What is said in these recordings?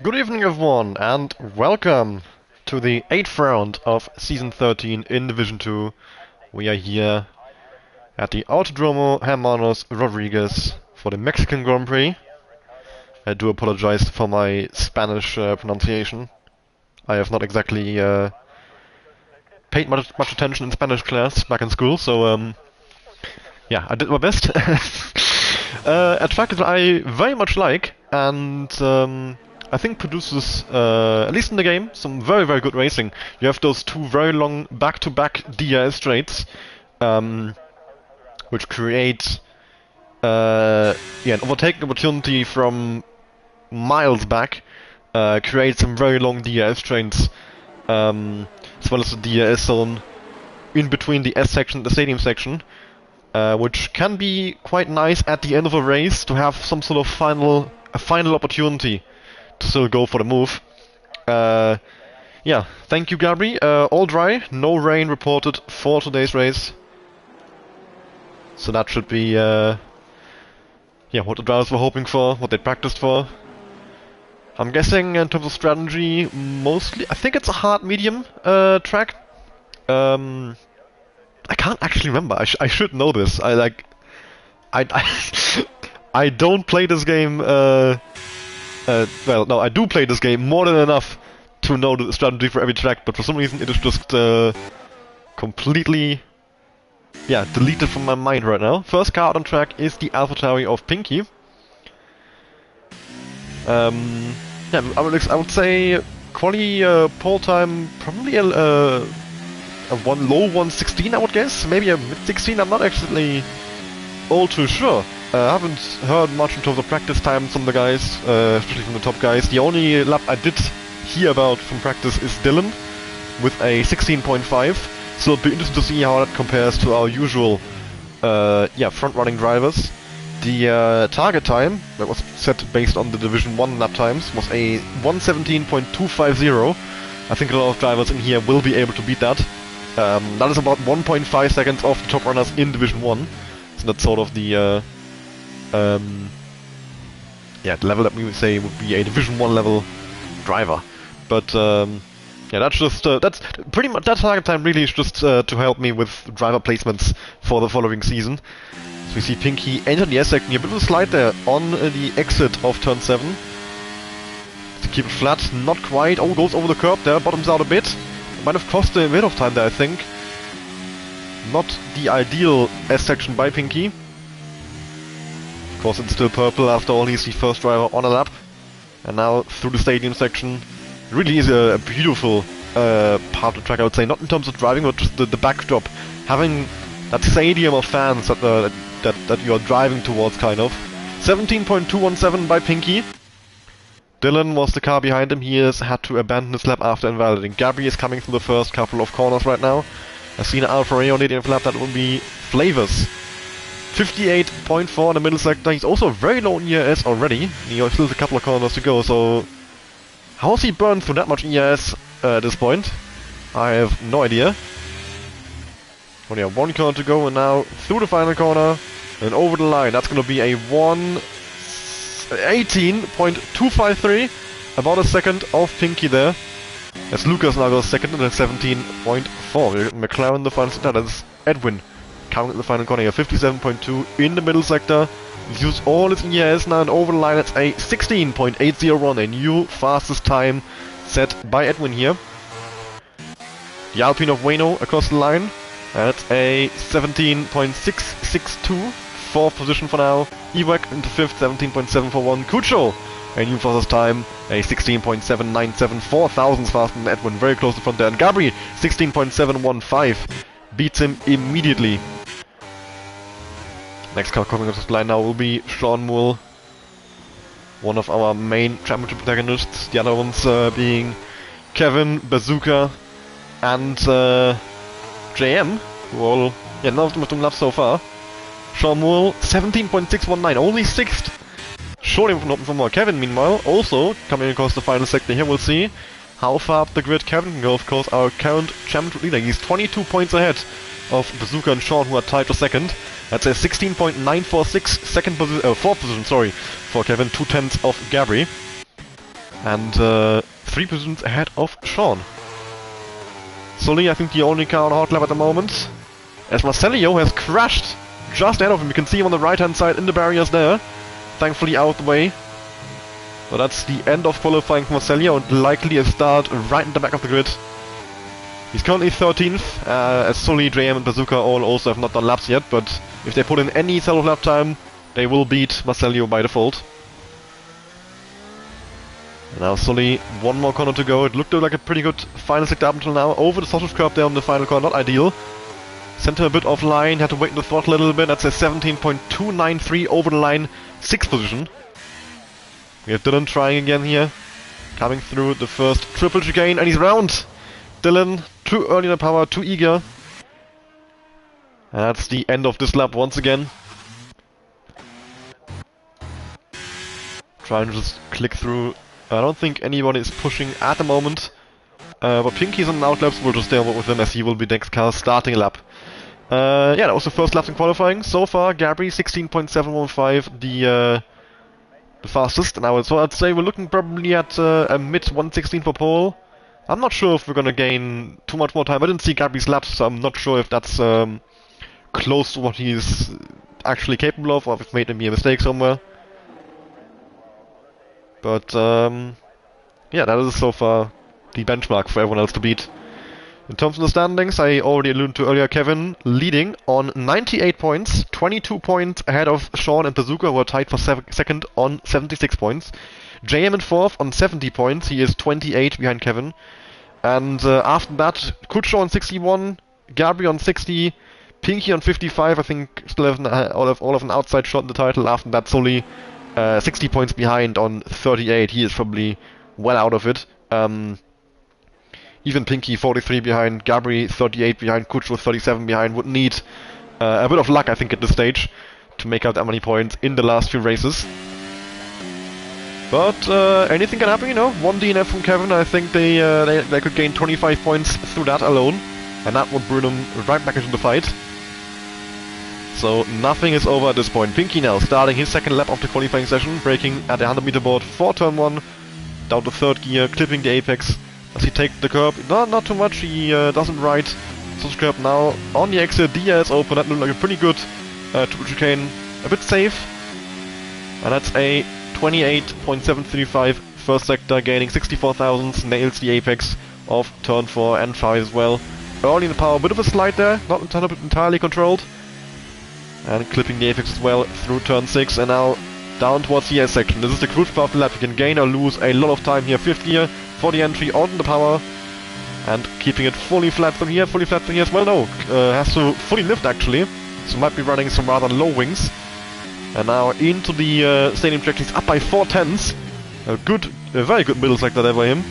Good evening, everyone, and welcome to the 8th round of Season 13 in Division 2. We are here at the Autodromo Hermanos Rodriguez for the Mexican Grand Prix. I do apologize for my Spanish pronunciation. I have not exactly paid much attention in Spanish class back in school, so yeah, I did my best. A track that I very much like, and I think produces, at least in the game, some very good racing. You have those two very long back-to-back DRS straights, which create an overtaking opportunity from miles back, create some very long DRS straights, as well as the DRS zone in between the S section and the stadium section. Which can be quite nice at the end of a race to have some sort of final opportunity to still go for the move. Yeah, thank you, Gabri. All dry, no rain reported for today's race. So that should be, yeah, what the drivers were hoping for, what they practiced for. I'm guessing in terms of strategy, mostly, I think it's a hard medium track. I can't actually remember. I should know this. I I don't play this game. Well, no, I do play this game more than enough to know the strategy for every track, but for some reason it is just completely, yeah, deleted from my mind right now. First car out on track is the AlphaTauri of Pinky. Yeah, I would say quali pole time probably a low 116, I would guess, maybe a mid 16. I'm not actually all too sure. I haven't heard much in terms of practice times from the guys, especially from the top guys. The only lap I did hear about from practice is Dylan with a 16.5. So it'll be interesting to see how that compares to our usual, yeah, front-running drivers. The target time that was set based on the Division 1 lap times was a 117.250. I think a lot of drivers in here will be able to beat that. That is about 1.5 seconds off the top runners in Division 1. So that's sort of the yeah, the level that we would say would be a Division 1 level driver. But yeah, that's just that's pretty much that target time really is just to help me with driver placements for the following season. So we see Pinky enter the S section here, a bit of a slide there on the exit of turn 7. To keep it flat, not quite. Oh, goes over the curb there, bottoms out a bit. Might have cost a bit of time there, I think. Not the ideal S section by Pinky. Of course, it's still purple. After all, he's the first driver on a lap. And now through the stadium section. It really is a beautiful part of the track, I would say. Not in terms of driving, but just the backdrop. Having that stadium of fans that you are driving towards, kind of. 17.217 by Pinky. Dylan was the car behind him. He has had to abandon his lap after invalidating. Gabri is coming through the first couple of corners right now. I've seen Alfa Romeo on the 18th lap. That will be Flavors. 58.4 in the middle sector. He's also very low in ERS already. He still has a couple of corners to go, so how has he burned through that much ERS at this point? I have no idea. Only have one corner to go, and now through the final corner and over the line. That's going to be a 18.253, about a second off Pinky there. As Lucas now goes second at 17.4. McLaren the final sector, that's Edwin counting the final corner here. 57.2 in the middle sector. He's used all his ERS now, and over the line it's a 16.801, a new fastest time set by Edwin here. The Alpine of Wayno across the line. That's a 17.662. Fourth position for now. Ewek into fifth, 17.741. Cucho, a new fastest time, a 16.797. 4 thousandths faster than Edwin, very close to front there. And Gabri, 16.715, beats him immediately. Next car coming across the line now will be Sean Moore, one of our main championship protagonists. The other ones being Kevin, Bazooka, and JM, who all, yeah, none of them have done laps so far. Sean Moore, 17.619, only 6th. Short from more. Kevin, meanwhile, also coming across the final sector here. We'll see how far up the grid Kevin can go. Of course, our current championship leader. He's 22 points ahead of Bazooka and Sean, who are tied for second. That's a 16.946 fourth position, sorry, for Kevin. 2/10 of Gabri. and 3 positions ahead of Sean. Sully, I think the only car on a hot lap at the moment, as Marcelio has crashed just ahead of him. You can see him on the right hand side in the barriers there, thankfully out of the way. So that's the end of qualifying for Marcelio, and likely a start right in the back of the grid. He's currently 13th, as Sully, JM and Bazooka all also have not done laps yet, but if they put in any sort of lap time, they will beat Marcelio by default. Now Sully, one more corner to go. It looked like a pretty good final sector up until now. Over the sausage curb there on the final corner, not ideal. Sent him a bit offline, had to wait in the throttle a little bit. That's a 17.293 over the line, 6th position. We have Dylan trying again here. Coming through the first triple chicane, and he's round! Dylan, too early in the power, too eager. And that's the end of this lap once again. Trying to just click through. I don't think anyone is pushing at the moment. But Pinky's on outlaps, we'll just stay on with him as he will be next car starting a lap. Yeah, that was the first lap in qualifying. So far, Gabri 16.715, the fastest. And so I'd say we're looking probably at a mid 116 for pole. I'm not sure if we're gonna gain too much more time. I didn't see Gabri's laps, so I'm not sure if that's close to what he's actually capable of, or if we've made a mistake somewhere. But yeah, that is so far the benchmark for everyone else to beat. In terms of the standings, I already alluded to earlier, Kevin leading on 98 points, 22 points ahead of Sean and Bazooka, who are tied for second on 76 points. JM in 4th on 70 points, he is 28 behind Kevin. And after that, Kucho on 61, Gabri on 60, Pinky on 55, I think still have all of an outside shot in the title. After that, Sully 60 points behind on 38, he is probably well out of it. Even Pinky 43 behind, Gabri 38 behind, Kucho 37 behind, would need a bit of luck I think at this stage to make out that many points in the last few races. But anything can happen, you know. 1 DNF from Kevin, I think they could gain 25 points through that alone, and that would bring them right back into the fight. So nothing is over at this point. Pinky now starting his second lap of the qualifying session, braking at the 100 meter board for turn 1, down to 3rd gear, clipping the apex. Does he take the curb? No, not too much, he doesn't ride. Sausage curb now on the exit, DRS open, that looked like a pretty good triple chicane, a bit safe. And that's a 28.735 first sector, gaining 64 thousandths, nails the apex of turn 4 and 5 as well. Early in the power, a bit of a slide there, not entirely controlled. And clipping the apex as well through turn 6, and now down towards the S section. This is the crucial part of the lap. You can gain or lose a lot of time here. 5th gear for the entry on the power, and keeping it fully flat from here, as well. No, has to fully lift actually, so might be running some rather low wings. And now into the stadium track, he's up by 4 tenths. A very good middle sector there by him.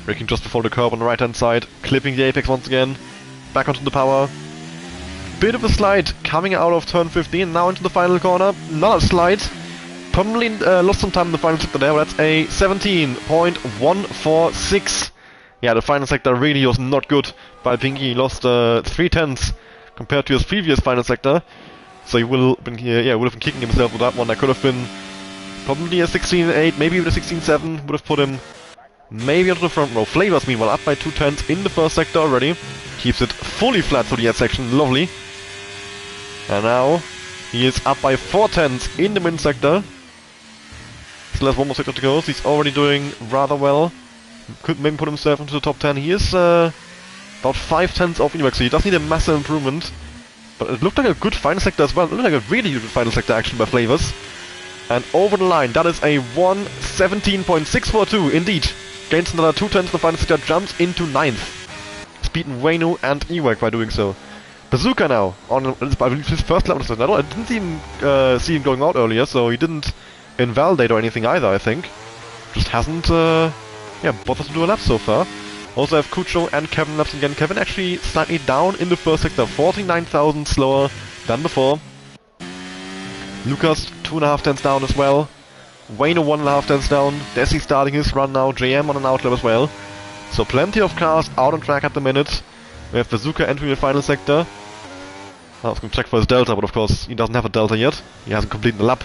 Braking just before the curb on the right hand side, clipping the apex once again, back onto the power. Bit of a slide coming out of turn 15, now into the final corner, not a slide. Probably lost some time in the final sector there, but that's a 17.146. Yeah, the final sector really was not good by Pinky. He lost 3 tenths compared to his previous final sector. So he would have been kicking himself with that one. That could have been probably a 16.8, maybe even a 16.7, would have put him maybe onto the front row. Flavors, meanwhile, up by 2 tenths in the first sector already. Keeps it fully flat through the S section, lovely. And now he is up by 4 tenths in the mid sector. Still has one more sector to go, so he's already doing rather well. Could maybe put himself into the top 10. He is about 5 tenths off anyway, so he does need a massive improvement. But it looked like a good final sector as well. It looked like a really good final sector action by Flavors. And over the line, that is a 1:17.642 indeed. Gains another 2 tenths, the final sector jumps into 9th. Beaten Wayno and Ewek by doing so. Bazooka now, on I believe his first lap. I didn't even see him going out earlier, so he didn't invalidate or anything either, I think. Just hasn't bothered to do a lap so far. Also have Kucho and Kevin laps again. Kevin actually slightly down in the first sector, 49,000 slower than before. Lucas 2.5 tenths down as well. Wayno 1.5 tenths down. Desi starting his run now. JM on an outlap as well. So plenty of cars out on track at the minute. We have Bazooka entering the final sector. I was going to check for his delta, but of course he doesn't have a delta yet. He hasn't completed the lap.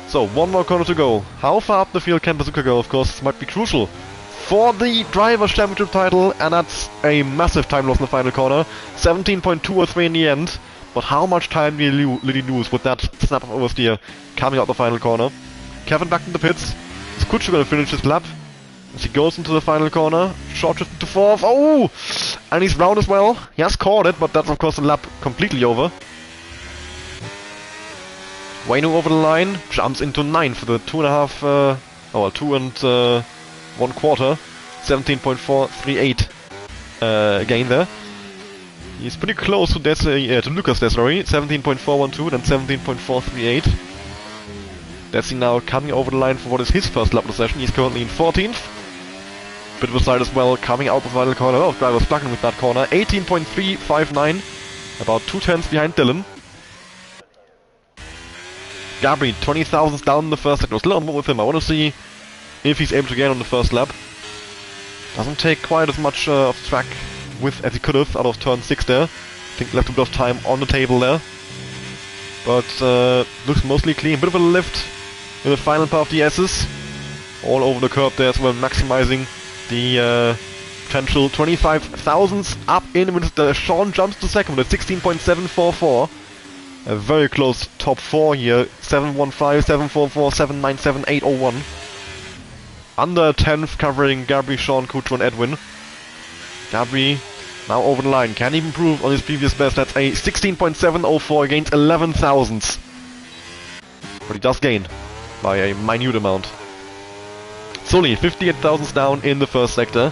So, one more corner to go. How far up the field can Bazooka go? Of course, this might be crucial for the Drivers' Championship title, and that's a massive time loss in the final corner. 17.203 in the end. But how much time did he lose with that snap of oversteer coming out the final corner? Kevin back in the pits. Is Kutscher going to finish his lap? As he goes into the final corner. Short shift to fourth. Oh! And he's round as well. He has caught it, but that's of course the lap completely over. Wayno over the line. Jumps into 9th for the 2.5... 2 and 1/4. 17.438 gain there. He's pretty close to Lucas Desiree, 17.412 and 17.438. Desi now coming over the line for what is his first lap of the session. He's currently in 14th. Bit of a side as well, coming out the final corner. Oh, driver struggling with that corner. 18.359, about 2 tenths behind Dylan. Gabri, 20 thousandths down in the first sector. Still on board with him. I want to see if he's able to get on the first lap. Doesn't take quite as much of the track with as he could have out of turn 6 there. I think left a bit of time on the table there. But looks mostly clean. Bit of a lift in the final part of the S's. All over the curb there as well, maximizing the potential 25 thousandths up in with Sean jumps to second with a 16.744. A very close top 4 here. 715, 744, 797, 801. Under 10th covering Gabri, Sean, Kutscher and Edwin. Gabri now over the line. Can he improve on his previous best? That's a 16.704 against 11 thousandths. But he does gain by a minute amount. Sully, 58 thousandths down in the first sector.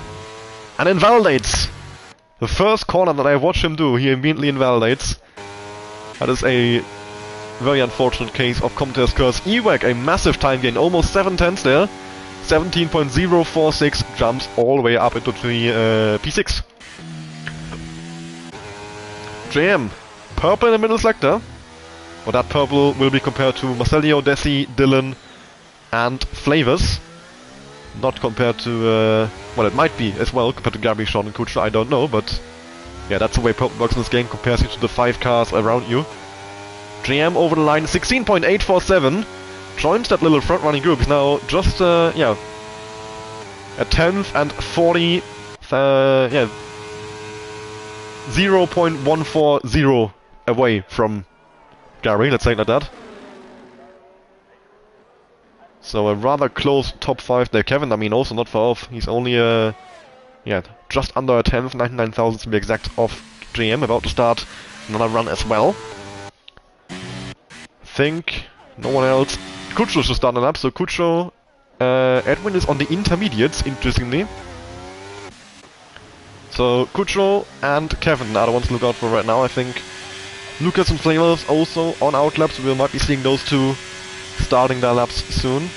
And invalidates! The first corner that I watched him do, he immediately invalidates. That is a very unfortunate case of commentator's curse. Ewek, a massive time gain, almost 7 tenths there. 17.046 jumps all the way up into the P6. JM, purple in the middle sector. Well, that purple will be compared to Marcelio, Desi, Dylan, and Flavors. Not compared to, well, it might be as well compared to Gabri, Sean, and Kutscher, I don't know, but yeah, that's the way purple works in this game, compares you to the 5 cars around you. JM over the line, 16.847. Joins that little front-running group. He's now just, a 10th and 40, 0.140 away from Gary, let's say it like that. So a rather close top 5 there. Kevin, I mean, also not far off. He's only, just under a 10th, 99 thousandths to be exact, off JM, about to start another run as well. I think no one else. Kutscher should start an up, so Kutscher, Edwin is on the intermediates, interestingly. So Kutscher and Kevin are the ones to look out for right now. I think Lucas and Flavors also on outlaps. We might be seeing those two starting their laps soon.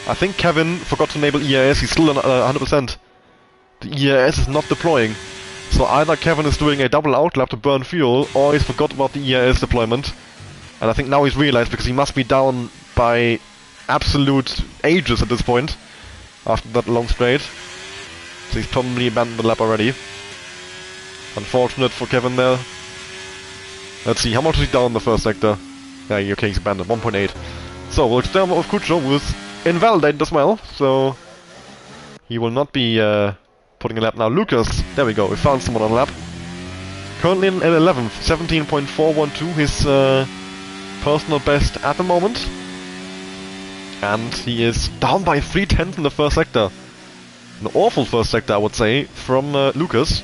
I think Kevin forgot to enable EAS. He's still on 100%. The EAS is not deploying. So either Kevin is doing a double outlap to burn fuel, or he's forgot about the EAS deployment. And I think now he's realized, because he must be down by absolute ages at this point, after that long straight. So he's probably abandoned the lap already. Unfortunate for Kevin there. Let's see, how much is he down in the first sector? Yeah, okay, he's abandoned, 1.8. So we'll experiment with Kutscher, who is invalidated as well, so he will not be putting a lap now. Lucas, there we go, we found someone on a lap. Currently in 11th, 17.412, his personal best at the moment. And he is down by 3 tenths in the first sector. An awful first sector, I would say, from Lucas.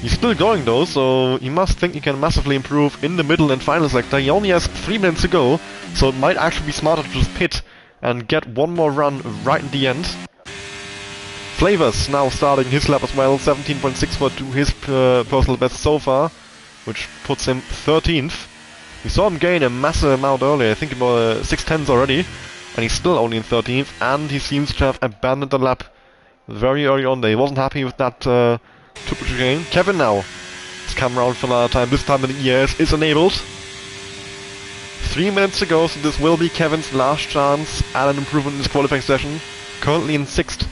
He's still going though, so he must think he can massively improve in the middle and final sector. He only has 3 minutes to go, so it might actually be smarter to just pit and get one more run right in the end. Flavors now starting his lap as well, 17.642, his personal best so far, which puts him 13th. We saw him gain a massive amount earlier, I think about 6 tenths already, and he's still only in 13th, and he seems to have abandoned the lap very early on there. He wasn't happy with that triple gain. Kevin now has come around for another time, this time the EAS is enabled. 3 minutes to go, so this will be Kevin's last chance at an improvement in his qualifying session. Currently in 6th,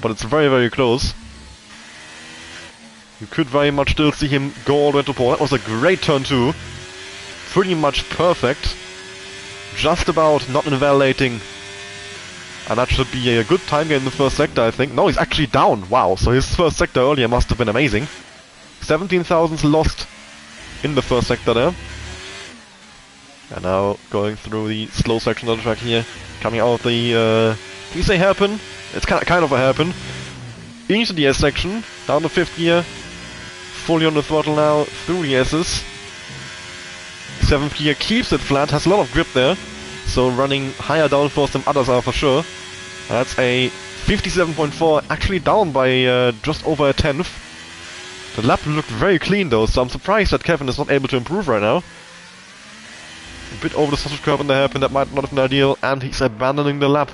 but it's very, very close. You could very much still see him go all the way to pole. That was a great turn 2. Pretty much perfect. just about not invalidating. And that should be a good time gain in the first sector, I think. No, he's actually down. Wow, so his first sector earlier must have been amazing. 17,000 lost in the first sector there. And now going through the slow section of the track here. Coming out of the, can you say hairpin? It's kind of a hairpin. Into the S section, down to 5th gear. Fully on the throttle now, through the S's. 7th gear keeps it flat, has a lot of grip there. So running higher downforce than others are for sure. That's a 57.4, actually down by just over a tenth. The lap looked very clean though, so I'm surprised that Kevin is not able to improve right now. A bit over the sausage curb in the hairpin, that might not have been ideal, and he's abandoning the lap.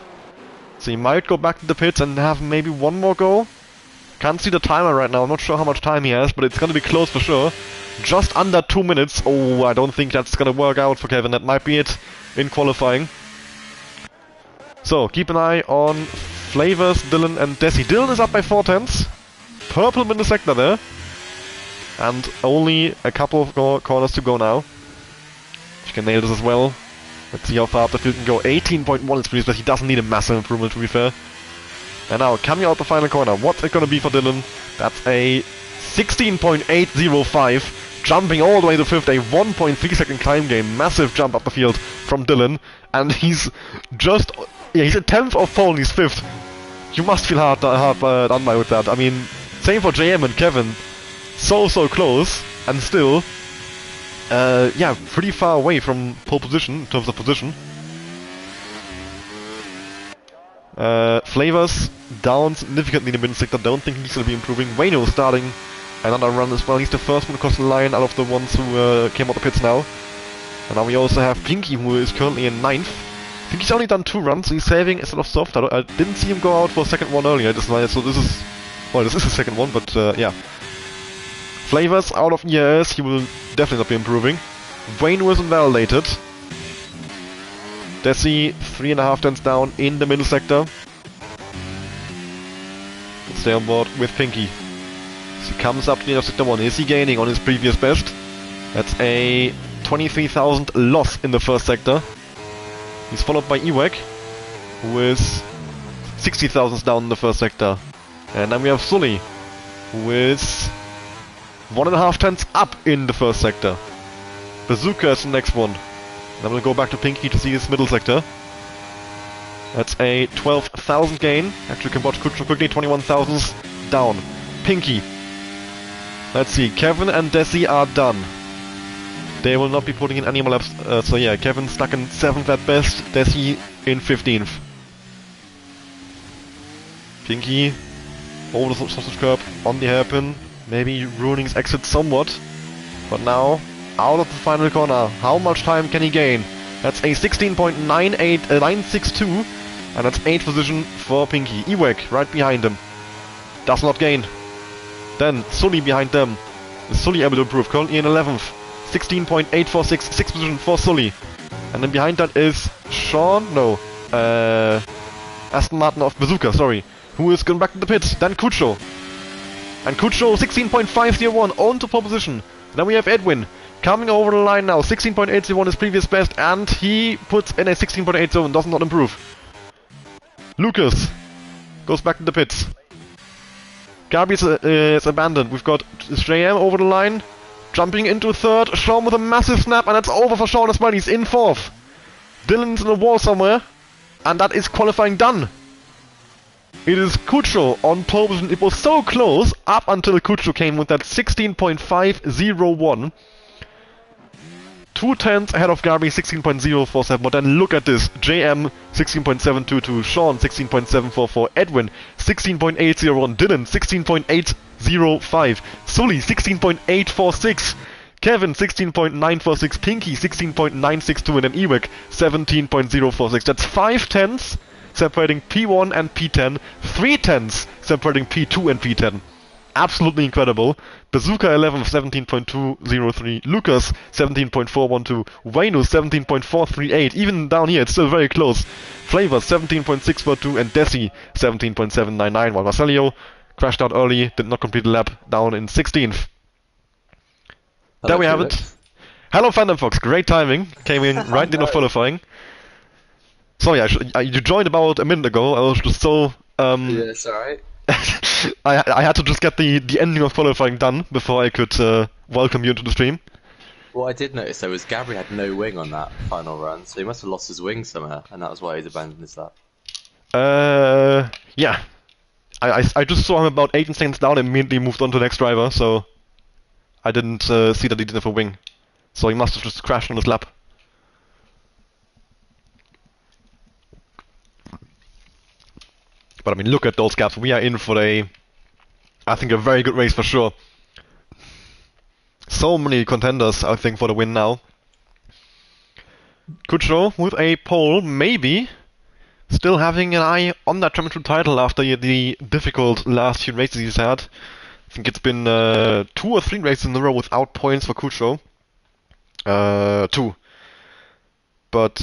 So he might go back to the pits and have maybe one more go. Can't see the timer right now, I'm not sure how much time he has, but it's gonna be close for sure. Just under 2 minutes. Oh, I don't think that's gonna work out for Kevin, that might be it in qualifying. So, keep an eye on Flavors, Dylan and Desi. Dylan is up by 4/10. Purple in the sector there. And only a couple of corners to go now. She can nail this as well. Let's see how far up the field can go. 18.1 is pretty, but he doesn't need a massive improvement to be fair. And now, coming out the final corner, what's it gonna be for Dylan? That's a 16.805. Jumping all the way to 5th, a 1.3 second climb gain. Massive jump up the field from Dylan. And he's just... yeah, he's a 10th of pole and he's 5th. You must feel hard done by with that. I mean, same for JM and Kevin. So close. And still... yeah, pretty far away from pole position, in terms of position. Flavors down significantly in the middle sector. Don't think he's going to be improving. Wayno starting another run as well. He's the first one across the line out of the ones who came out the pits now. And now we also have Pinky, who is currently in 9th. I think he's only done 2 runs, so he's saving instead of soft. I didn't see him go out for a second one earlier, so this is... well, this is the second one, but yeah. Flavors out of ERS, he will definitely not be improving. Wayne was invalidated. Desi, 3.5 tenths down in the middle sector. Can stay on board with Pinky. So he comes up to the end of sector 1. Is he gaining on his previous best? That's a 23,000 loss in the first sector. He's followed by Ewek, who is 60,000 down in the first sector. And then we have Sully, who is 1.5 tenths up in the first sector. Bazooka is the next one. Then we'll go back to Pinky to see his middle sector. That's a 12,000 gain. Actually can watch quickly, 21,000 down. Pinky. Let's see, Kevin and Desi are done. They will not be putting in any more laps. So yeah, Kevin stuck in 7th at best, Desi in 15th. Pinky over the sausage curb on the hairpin. Maybe ruining his exit somewhat. But now, out of the final corner, how much time can he gain? That's a 16.962, and that's 8th position for Pinky. Ewek right behind him. Does not gain. Then Sully behind them. Is Sully able to improve? Currently in 11th. 16.846, 6th position for Sully. And then behind that is Sean, no, Aston Martin of Bazooka, sorry. Who is going back to the pits? Then Kucho. And Kucho 16.501 on to pole position. Then we have Edwin coming over the line now. 16.801 is previous best, and he puts in a 16.80 does not improve. Lucas goes back to the pits. Gabi is abandoned. We've got JM over the line, jumping into 3rd. Sean with a massive snap, and that's over for Sean as well. He's in 4th. Dylan's in the wall somewhere, and that is qualifying done. It is Kucho on pole position. It was so close up until Kucho came with that 16.501. 2 tenths ahead of Gabi, 16.047. But then look at this. JM 16.722, Sean 16.744, Edwin 16.801, Dylan 16.805, Sully 16.846, Kevin 16.946, Pinky 16.962, and then Ewek 17.046. That's 5 tenths separating P1 and P10, 3 tenths separating P2 and P10. Absolutely incredible. Bazooka 11th, 17.203, Lucas 17.412, Wayno 17.438, even down here it's still very close. Flavor 17.642 and Desi 17.799, while Marcelio crashed out early, did not complete the lap, down in 16th. There we have it. Hello Phantom Fox, great timing, came in right in the qualifying. Sorry, you joined about a minute ago. I was just so Yeah, it's alright. I had to just get the ending of qualifying done before I could welcome you into the stream. What I did notice though was Gabri had no wing on that final run, so he must have lost his wing somewhere, and that was why he's abandoned his lap. Yeah. I just saw him about 18 seconds down and immediately moved on to the next driver, so I didn't see that he didn't have a wing. So he must have just crashed on his lap. But I mean, look at those gaps. We are in for I think, a very good race for sure. So many contenders, I think, for the win now. Kutsho with a pole, maybe. Still having an eye on that championship title after the difficult last few races he's had. I think it's been 2 or 3 races in a row without points for Kutsho. 2. But,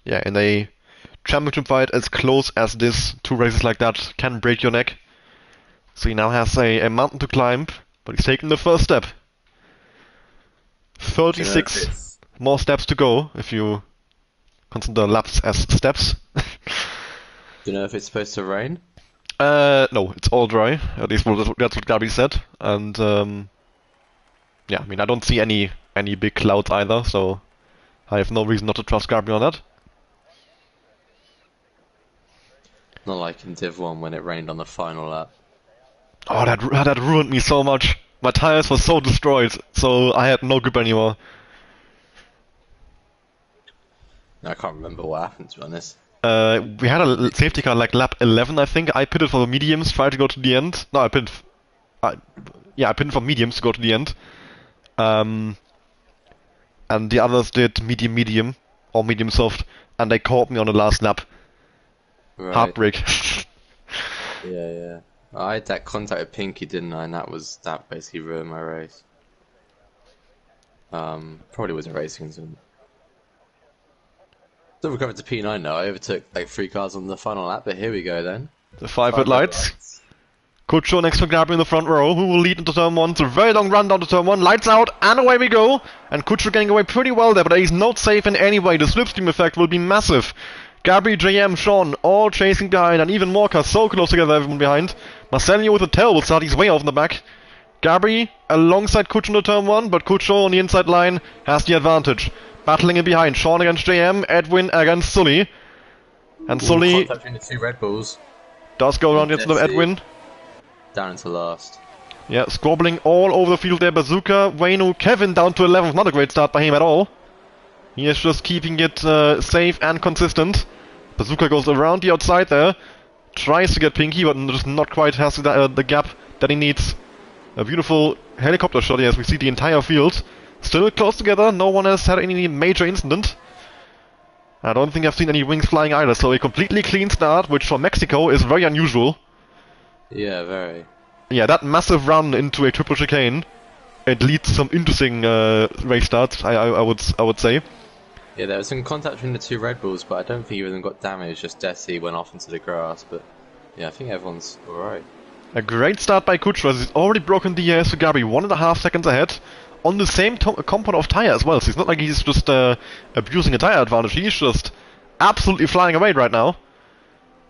yeah, in a championship fight as close as this, 2 races like that can break your neck. So he now has a mountain to climb, but he's taken the first step. 36 more steps to go, if you consider laps as steps. Do you know if it's supposed to rain? No, it's all dry. At least that's what Gabi said. And yeah, I mean, I don't see any big clouds either, so I have no reason not to trust Gabi on that. Not like in Div 1 when it rained on the final lap. Oh, that ruined me so much. My tires were so destroyed, so I had no grip anymore. I can't remember what happened, to be honest. We had a safety car like lap 11, I think. I pitted for the mediums, tried to go to the end. No, I pitted for mediums to go to the end. And the others did medium or medium soft, and they caught me on the last lap. Right. Heartbreak. Yeah. I had that contact with Pinky, didn't I? And that basically ruined my race. Probably was a racing incident. Still recovered to P9 now. I overtook like 3 cars on the final lap, but here we go then. The 5 red lights. Kutsho next to Gabi in the front row, who will lead into turn 1. It's a very long run down to turn 1. Lights out, and away we go. And Kutsho getting away pretty well there, but he's not safe in any way. The slipstream effect will be massive. Gabi, JM, Sean, all chasing behind, and even Morka so close together, everyone behind. Marcelio with a tail will start, he's way off in the back. Gabi alongside Kutsho into turn 1, but Kutsho on the inside line has the advantage. Battling in behind, Sean against JM, Edwin against Sully. And Sully Contact between the 2 Red Bulls. does go around into Edwin. Down into last. Yeah, squabbling all over the field there. Bazooka, Wayno, Kevin down to 11th. Not a great start by him at all. He is just keeping it safe and consistent. Bazooka goes around the outside there. Tries to get Pinky, but just not quite has the gap that he needs. A beautiful helicopter shot here as we see the entire field. Still close together. No one has had any major incident. I don't think I've seen any wings flying either. So a completely clean start, which for Mexico is very unusual. Yeah, very. Yeah, that massive run into a triple chicane, it leads to some interesting race starts, I would say. Yeah, there was some contact between the 2 Red Bulls, but I don't think either of them got damaged, just Desi went off into the grass, but yeah, I think everyone's alright. A great start by Kutsho as he's already broken the to Gabi, 1.5 seconds ahead, on the same compound of tire as well, so it's not like he's just abusing a tire advantage, he's just absolutely flying away right now.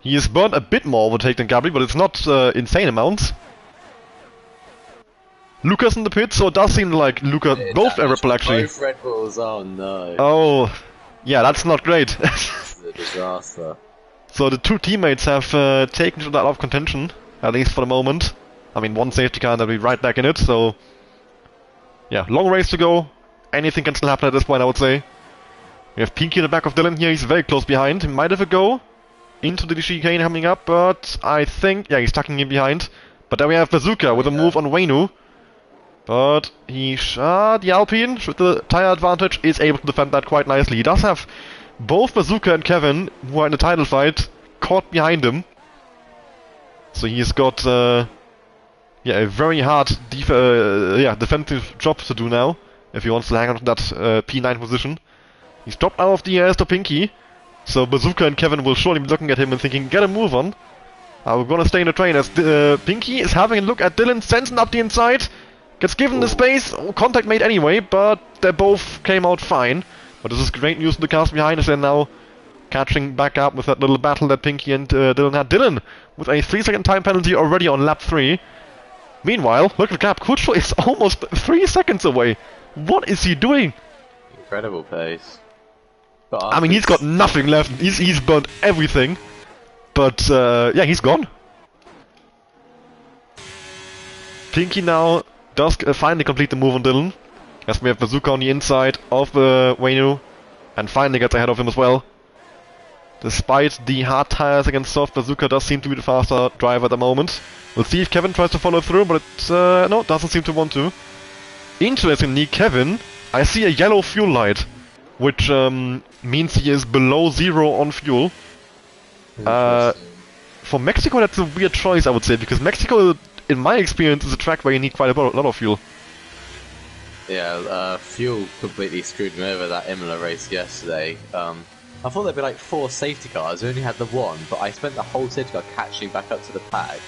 He has burned a bit more overtake than Gabi, but it's not insane amounts. Luca's in the pit, so it does seem like Luca both Red Bull actually. Both Red Bulls, oh no. Oh, yeah, that's not great. This is a disaster. So the 2 teammates have taken that out of contention, at least for the moment. I mean, 1 safety car and they'll be right back in it, so... Yeah, long race to go. Anything can still happen at this point, I would say. We have Pinky in the back of Dylan here, he's very close behind. He might have a go into the chicane coming up, but I think... Yeah, he's tucking in behind. But then we have Bazooka with a move on Wayno. But he shot the Alpine, with the tire advantage, is able to defend that quite nicely. He does have both Bazooka and Kevin, who are in the title fight, caught behind him. So he's got a very hard defensive job to do now, if he wants to hang on to that P9 position. He's dropped out of the air to Pinky, so Bazooka and Kevin will surely be looking at him and thinking, get a move on. We're gonna stay in the train as Pinky is having a look at Dylan, sends him up the inside. Gets given the space, contact made anyway, but they both came out fine. But this is great news to the cars behind us. They're now catching back up with that little battle that Pinky and Dylan had. Dylan with a 3-second time penalty already on lap 3. Meanwhile, look at the gap. Kutsho is almost 3 seconds away. What is he doing? Incredible pace. But I mean, he's got nothing left. He's burnt everything. But yeah, he's gone. Pinky now does finally complete the move on Dylan, as we have Bazooka on the inside of Waynu, and finally gets ahead of him as well. Despite the hard tires against soft, Bazooka does seem to be the faster driver at the moment. We'll see if Kevin tries to follow through, but it no, doesn't seem to want to. Interestingly, Kevin, I see a yellow fuel light, which means he is below 0 on fuel. For Mexico, that's a weird choice, I would say, because Mexico, in my experience, is a track where you need quite a lot of fuel. Yeah, fuel completely screwed me over that Imola race yesterday. I thought there'd be like 4 safety cars, I only had the 1, but I spent the whole safety car catching back up to the pack,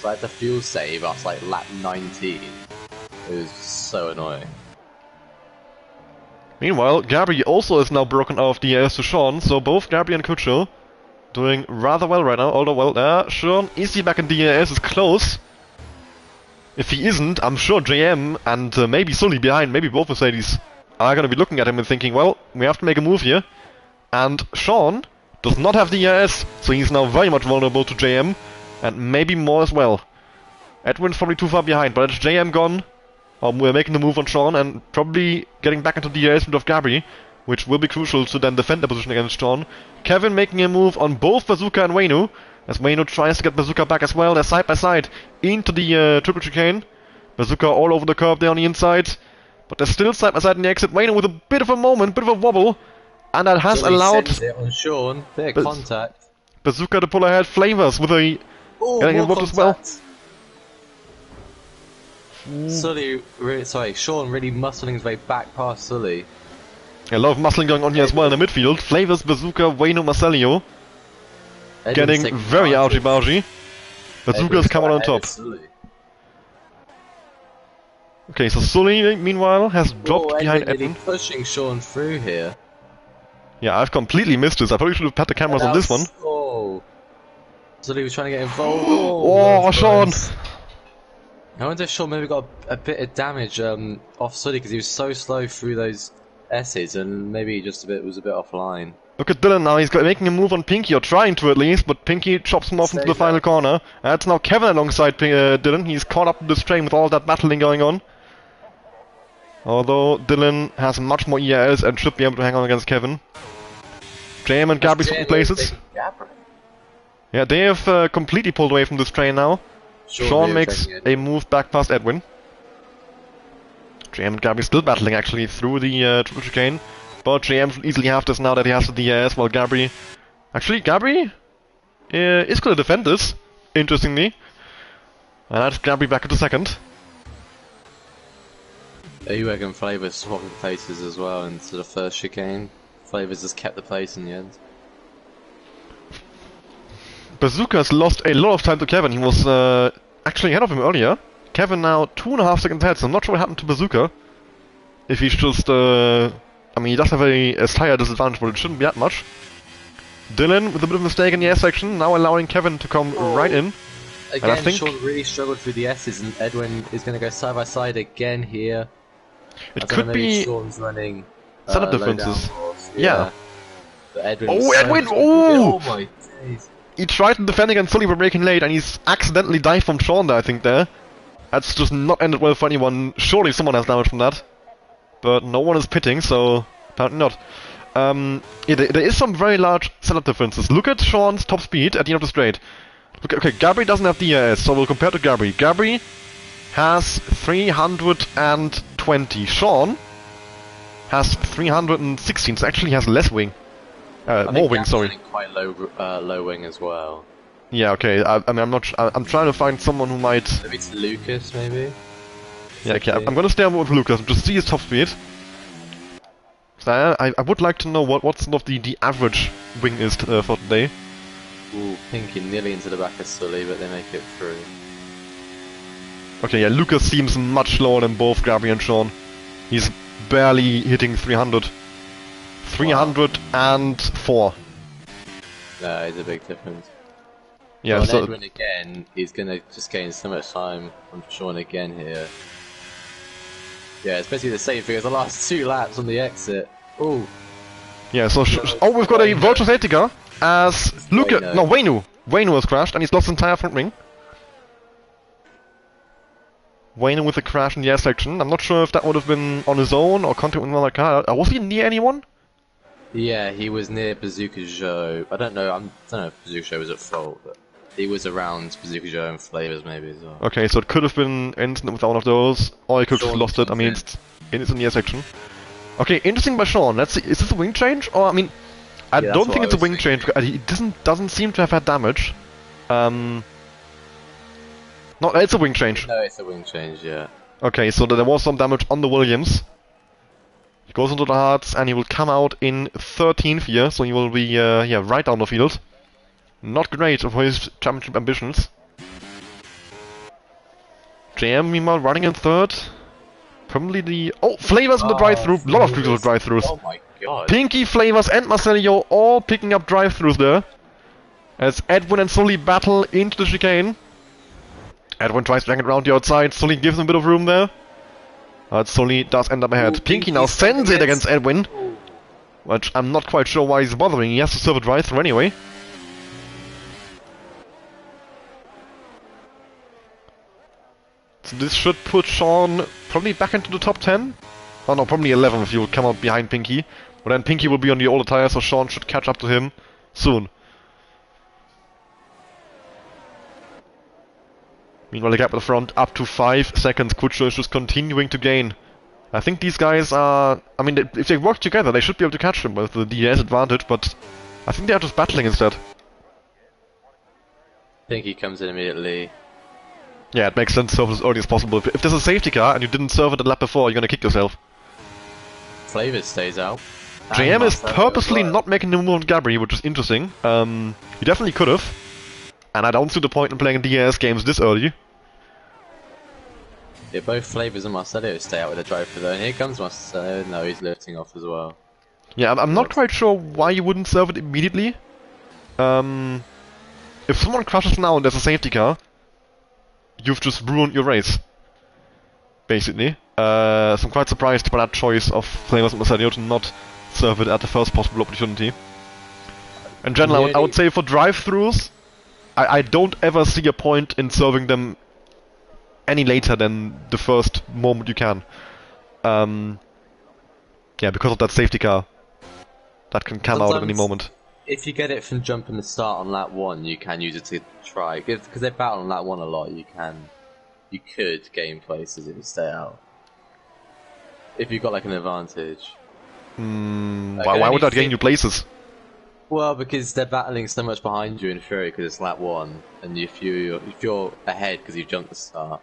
so I had the fuel save after like lap 19. It was so annoying. Meanwhile, Gabri also is now broken out of the DRS to Sean, so both Gabri and Kutsho doing rather well right now, although, well, Sean, is he back in DRS? Is close. If he isn't, I'm sure JM and maybe Sully behind, maybe both Mercedes, are going to be looking at him and thinking, well, we have to make a move here. And Sean does not have DRS, so he's now very much vulnerable to JM, and maybe more as well. Edwin's probably too far behind, but it's JM gone. We're making the move on Sean and probably getting back into DRS of Gabri, which will be crucial to then defend the position against Sean. Kevin making a move on both Bazooka and Waynu, as Waynu tries to get Bazooka back as well. They're side by side into the triple chicane. Bazooka all over the curb there on the inside, but they're still side by side in the exit. Waynu with a bit of a moment, bit of a wobble, and that has allowed it on Sean. Bit of contact. Bazooka to pull ahead. Flavors with a getting involved as well. Sully, Sean really muscling his way back past Sully. A lot of muscling going on here as well in the midfield. Flavors, Bazooka, Waynu, Marcelio. Getting very argy-bargy. Bazooka's coming on top. Okay, so Sully, meanwhile, has dropped behind Edwin. Really pushing Sean through here. Yeah, I've completely missed this. I probably should have had the cameras on this one. Oh. Sully was trying to get involved. Oh, Sean! I wonder if Sean maybe got a bit of damage off Sully because he was so slow through those S's and maybe just was a bit offline. Look at Dylan now, he's making a move on Pinky, or trying to at least, but Pinky chops him off into the final corner. That's now Kevin alongside Dylan. He's caught up in this train with all that battling going on. Although Dylan has much more ERS and should be able to hang on against Kevin. JM and Gabri switching places. Yeah, they have completely pulled away from this train now. Sean makes a move back past Edwin. JM and Gabri still battling actually through the triple chicane. But JM should easily have this now that he has the DRS, while Gabri... Actually, Gabri is going to defend this, interestingly. And that's Gabri back into second. Eweg and Flavors swapping places as well into the first chicane. Flavors just kept the place in the end. Bazooka's lost a lot of time to Kevin. He was actually ahead of him earlier. Kevin now 2.5 seconds ahead, so I'm not sure what happened to Bazooka. If he's just... I mean, he does have a tire disadvantage, but it shouldn't be that much. Dylan with a bit of a mistake in the S section, now allowing Kevin to come right in. Again, I think Sean really struggled through the S's, and Edwin is going to go side by side again here. It could be Sean's running setup differences. Yeah. But Edwin Edwin! Oh! Oh my days. He tried to defend against Sully by braking late, and he's accidentally dived from Sean there, I think, there. That's just not ended well for anyone. Surely someone has damage from that. But no one is pitting, so apparently not. Yeah, there is some very large setup differences. Look at Sean's top speed at the end of the straight. Okay, Gabri doesn't have DRS, so we'll compare to Gabri. Gabri has 320. Sean has 316, so actually has less wing. More wing, sorry. Quite low wing as well. Yeah, okay. I mean, I'm trying to find someone who might. Maybe it's Lucas, maybe. Yeah, okay. I'm gonna stay on with Lucas and just see his top speed. So I would like to know what sort of the average wing is for today. Ooh, Pinky nearly into the back of Sully, but they make it through. Okay, yeah, Lucas seems much lower than both Gabri and Sean. He's barely hitting 300. 304. No, it's a big difference. Yeah, well, so Edwin again, he's gonna just gain so much time on Sean again here. Yeah, it's basically the same thing as the last 2 laps on the exit. Ooh. yeah, so we've got a virtual safety car as Luca. No, Waynu. Waynu has crashed and he's lost the entire front wing. Waynu with a crash in the air section. I'm not sure if that would have been on his own or contact with another car. Was he near anyone? Yeah, he was near Bazooka Joe. I don't know if Bazooka Joe was at fault, but he was around Bazooka Joe and Flavors maybe as well. Okay, so it could have been an incident with one of those, or he could have lost it. I mean, it's in the air section. Okay, interesting by Sean. Let's see, is this a wing change? Or, I mean, I don't think it's a wing change, because he doesn't seem to have had damage. No, it's a wing change. No, it's a wing change, yeah. Okay, so there was some damage on the Williams. He goes into the hards, and he will come out in 13th here, so he will be, yeah, right down the field. Not great for his championship ambitions. JM, meanwhile, running in 3rd. Probably the... Oh, Flavors in the drive-through. A lot of crucial drive-throughs. Oh my god. Pinky, Flavors, and Marcelio all picking up drive-throughs there. As Edwin and Sully battle into the chicane. Edwin tries to drag it around the outside. Sully gives him a bit of room there. But Sully does end up ahead. Pinky now sends it against Edwin. Which I'm not quite sure why he's bothering. He has to serve a drive-through anyway. So this should put Sean probably back into the top 10? Oh no, probably 11 if he will come out behind Pinky. But then Pinky will be on the older tire, so Sean should catch up to him soon. Meanwhile, the gap at the front up to 5 seconds. Kutscher is just continuing to gain. I think these guys are... I mean, if they work together, they should be able to catch him with the DS advantage, but I think they are just battling instead. Pinky comes in immediately. Yeah, it makes sense to serve as early as possible. If there's a safety car and you didn't serve it a lap before, you're gonna kick yourself. Flavors stays out. JM is purposely not making the move on Gabri, which is interesting. He definitely could have. And I don't see the point in playing DRS games this early. Yeah, both Flavors and Marcelio stay out with the drive-through though, and here comes Marcelio. No, he's lifting off as well. Yeah, I'm not quite sure why you wouldn't serve it immediately. If someone crashes now and there's a safety car, you've just ruined your race. Basically. So I'm quite surprised by that choice of Flavors and Marcelio to not serve it at the first possible opportunity. In general, I would say for drive-throughs, I don't ever see a point in serving them any later than the first moment you can. Yeah, because of that safety car. That can come out at any moment. If you get it from jumping the start on lap 1, you can use it to try. Because they battle on lap 1 a lot, you could gain places if you stay out. If you've got like an advantage. Why would that gain you places? Well, because they're battling so much behind you in Fury because it's lap 1, and if you're ahead because you've jumped the start,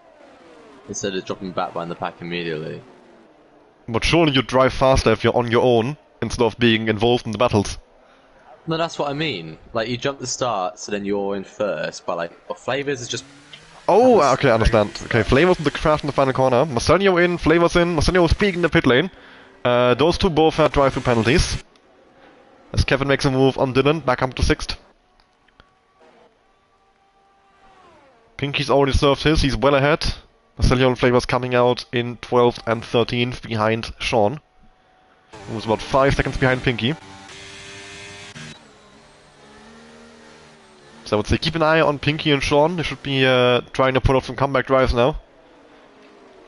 instead of dropping back behind the pack immediately. But surely you'd drive faster if you're on your own, instead of being involved in the battles. No, that's what I mean. Like, you jump the start, so then you're in first, but like, Flavors is just... Oh, okay, I understand. Okay, Flavors in the crash in the final corner. Marcelio in, Flavors in. Marcelio speaking in the pit lane. Those two both had drive-through penalties. As Kevin makes a move on Dylan, back up to 6th. Pinky's already served his, he's well ahead. Marcelio and Flavors coming out in 12th and 13th behind Sean. He was about 5 seconds behind Pinky. So I would say keep an eye on Pinky and Sean. They should be trying to put off some comeback drives now.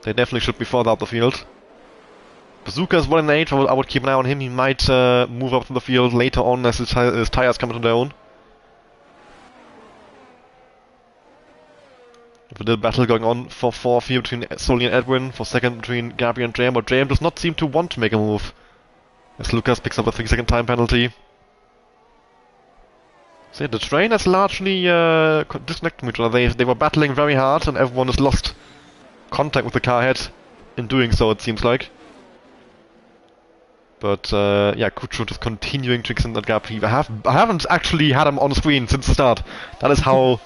They definitely should be further up the field. Bazooka is 1 in 8, I would keep an eye on him. He might move up to the field later on as his tires come into their own. With a little battle going on for 4th here between Sully and Edwin, for 2nd between Gabri and JM, but JM does not seem to want to make a move. As Lucas picks up a 3-second time penalty. So yeah, the train has largely disconnected from each other. They were battling very hard and everyone has lost contact with the car ahead in doing so, it seems like. But yeah, Kutscher just continuing to extend that gap. I haven't actually had him on screen since the start. That is how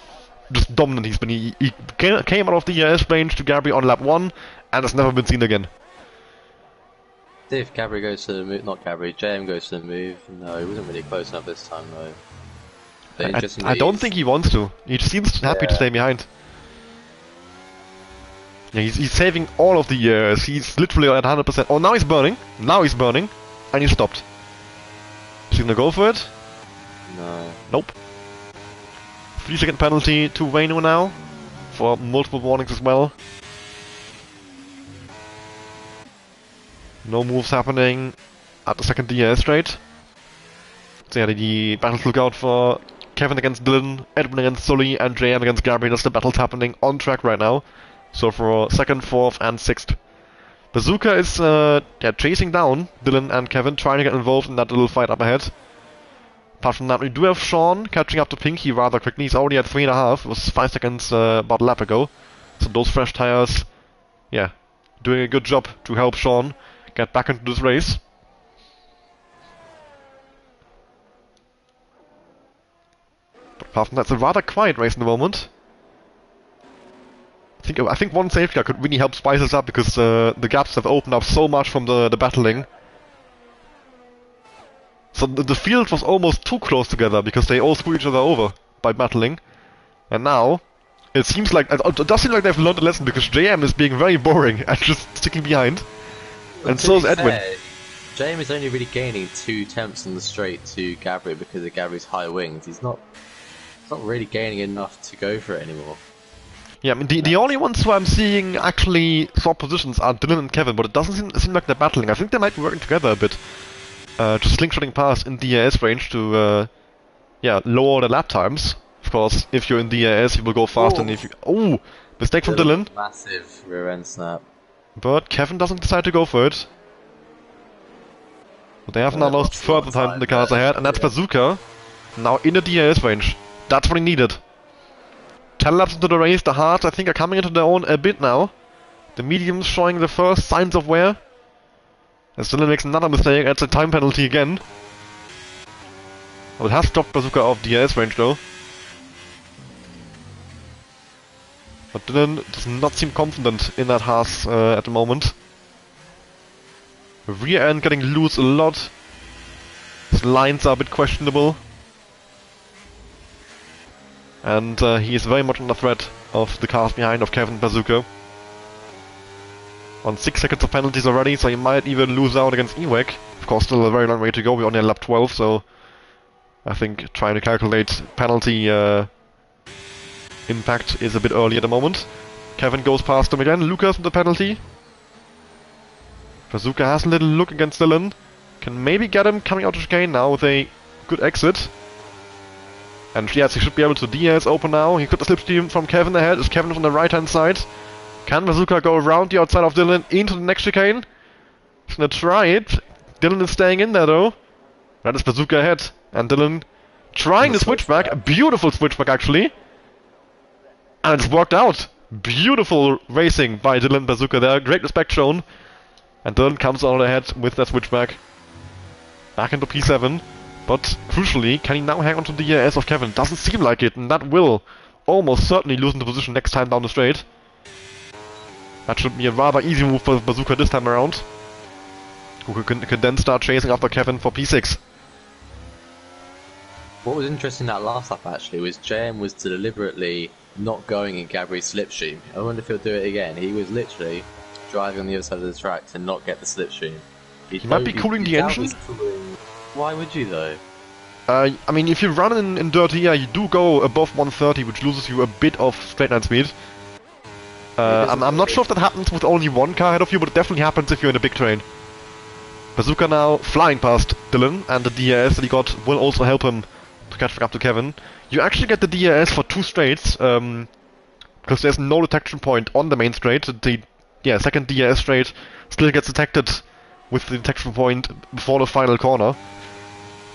just dominant he's been. He came out of the S range to Gabri on lap 1 and has never been seen again. See if Gabri goes to the move, not Gabri, JM goes to the move. No, he wasn't really close enough this time though. But I don't think he wants to. He seems happy to stay behind. Yeah, he's saving all of the years. He's literally at 100%. Oh, now he's burning. Now he's burning. And he stopped. Is he gonna go for it? No. Nope. 3-second penalty to Wayno now. For multiple warnings as well. No moves happening at the second DRS straight. So yeah, the battles look out for Kevin against Dylan, Edwin against Sully, and JM against Gabri. That's the battles happening on track right now. So for 2nd, 4th, and 6th. Bazooka is chasing down Dylan and Kevin, trying to get involved in that little fight up ahead. Apart from that, we do have Sean catching up to Pinky rather quickly. He's already at 3.5. It was 5 seconds about a lap ago. So those fresh tires, yeah, doing a good job to help Sean get back into this race. But apart from that, it's a rather quiet race in the moment. I think one safety car could really help spice this up because the gaps have opened up so much from the battling. So the field was almost too close together because they all screw each other over by battling. And now, it seems like, it does seem like they've learned a lesson because JM is being very boring and just sticking behind. And so is Edwin. JM is only really gaining 2 temps on the straight to Gabri because of Gabri's high wings. He's not really gaining enough to go for it anymore. Yeah, I mean, the only ones who I'm seeing actually swap positions are Dylan and Kevin, but it doesn't seem like they're battling. I think they might be working together a bit. Just slingshotting past in DRS range to, lower the lap times. Of course, if you're in DRS, you will go faster than if you... Oh! Mistake from Dylan. Massive rear end snap. But Kevin doesn't decide to go for it. But they have now lost further time than the cars ahead, and that's Bazooka. Now in the DRS range. That's what he needed. 10 laps into the race, the hards I think are coming into their own a bit now. The mediums showing the first signs of wear. As Dylan makes another mistake, that's a time penalty again. Well, it has stopped Bazooka off DRS range though. But Dylan does not seem confident in that Haas at the moment. Rear end getting loose a lot. His lines are a bit questionable. And he is very much under threat of the cars behind of Kevin Bazooka. On 6 seconds of penalties already, so he might even lose out against Ewek. Of course, still a very long way to go, we're only at lap 12, so... I think trying to calculate penalty impact is a bit early at the moment. Kevin goes past him again, Lucas with the penalty. Bazooka has a little look against Dylan. Can maybe get him coming out of chicane now with a good exit. And yes, he should be able to DRS open now. He got the slipstream from Kevin ahead. Is Kevin on the right hand side? Can Bazooka go around the outside of Dylan into the next chicane? He's gonna try it. Dylan is staying in there though. That is Bazooka ahead. And Dylan trying the switchback. A beautiful switchback actually. And it's worked out. Beautiful racing by Dylan Bazooka there. Great respect shown. And Dylan comes on ahead with that switchback. Back into P7. But crucially, can he now hang on to the DRS of Kevin? Doesn't seem like it, and that will almost certainly loosen the position next time down the straight. That should be a rather easy move for Bazooka this time around. Who can then start chasing after Kevin for P6. What was interesting in that last lap actually was JM was deliberately not going in Gabri's slipstream. I wonder if he'll do it again. He was literally driving on the other side of the track to not get the slipstream. He might be cooling the engine. Why would you though? I mean, if you run in dirty air, you do go above 130, which loses you a bit of straight line speed. I'm not sure if that happens with only one car ahead of you, but it definitely happens if you're in a big train. Bazooka now flying past Dylan, and the DRS that he got will also help him to catch back up to Kevin. You actually get the DRS for 2 straights, because there's no detection point on the main straight. The second DRS straight still gets detected with the detection point before the final corner.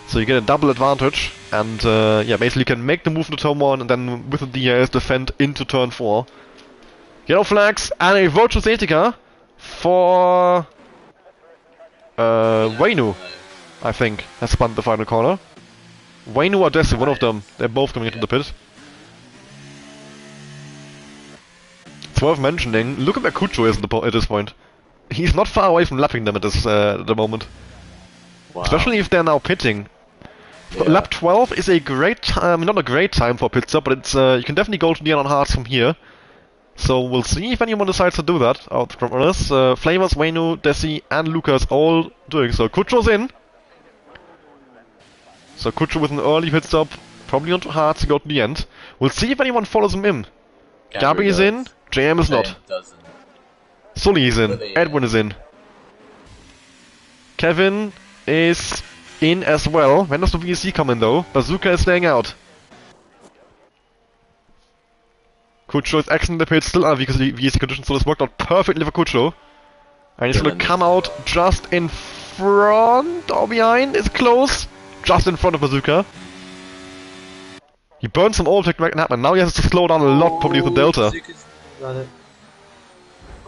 So you get a double advantage, and basically you can make the move into turn 1 and then with the DRS defend into turn 4. Yellow flags and a virtual safety car for Wayno, I think, has spun the final corner. Wayno or Desi, one of them. They're both coming into the pit. It's worth mentioning, look at where Kucho is at this point. he's not far away from lapping them at the moment. Wow. Especially if they're now pitting. Yeah. Lap 12 is a great time, not a great time for a pit stop, but it's you can definitely go to the on hards from here. So we'll see if anyone decides to do that out from us. Flavors, Wayno, Desi, and Lucas all doing so. Kucho's in. So Kucho with an early pit stop, probably onto hards to go to the end. We'll see if anyone follows him in. Gabri is in, JM is not. Doesn't. Sully is in, Edwin is in. Kevin is in as well. When does the VSC come in though? Bazooka is staying out. Kucho is exiting the pit, still under VSC conditions, so this worked out perfectly for Kucho. And he's gonna come out just in front or behind, it's close. Just in front of Bazooka. He burned some old tech and now he has to slow down a lot, probably with the Delta.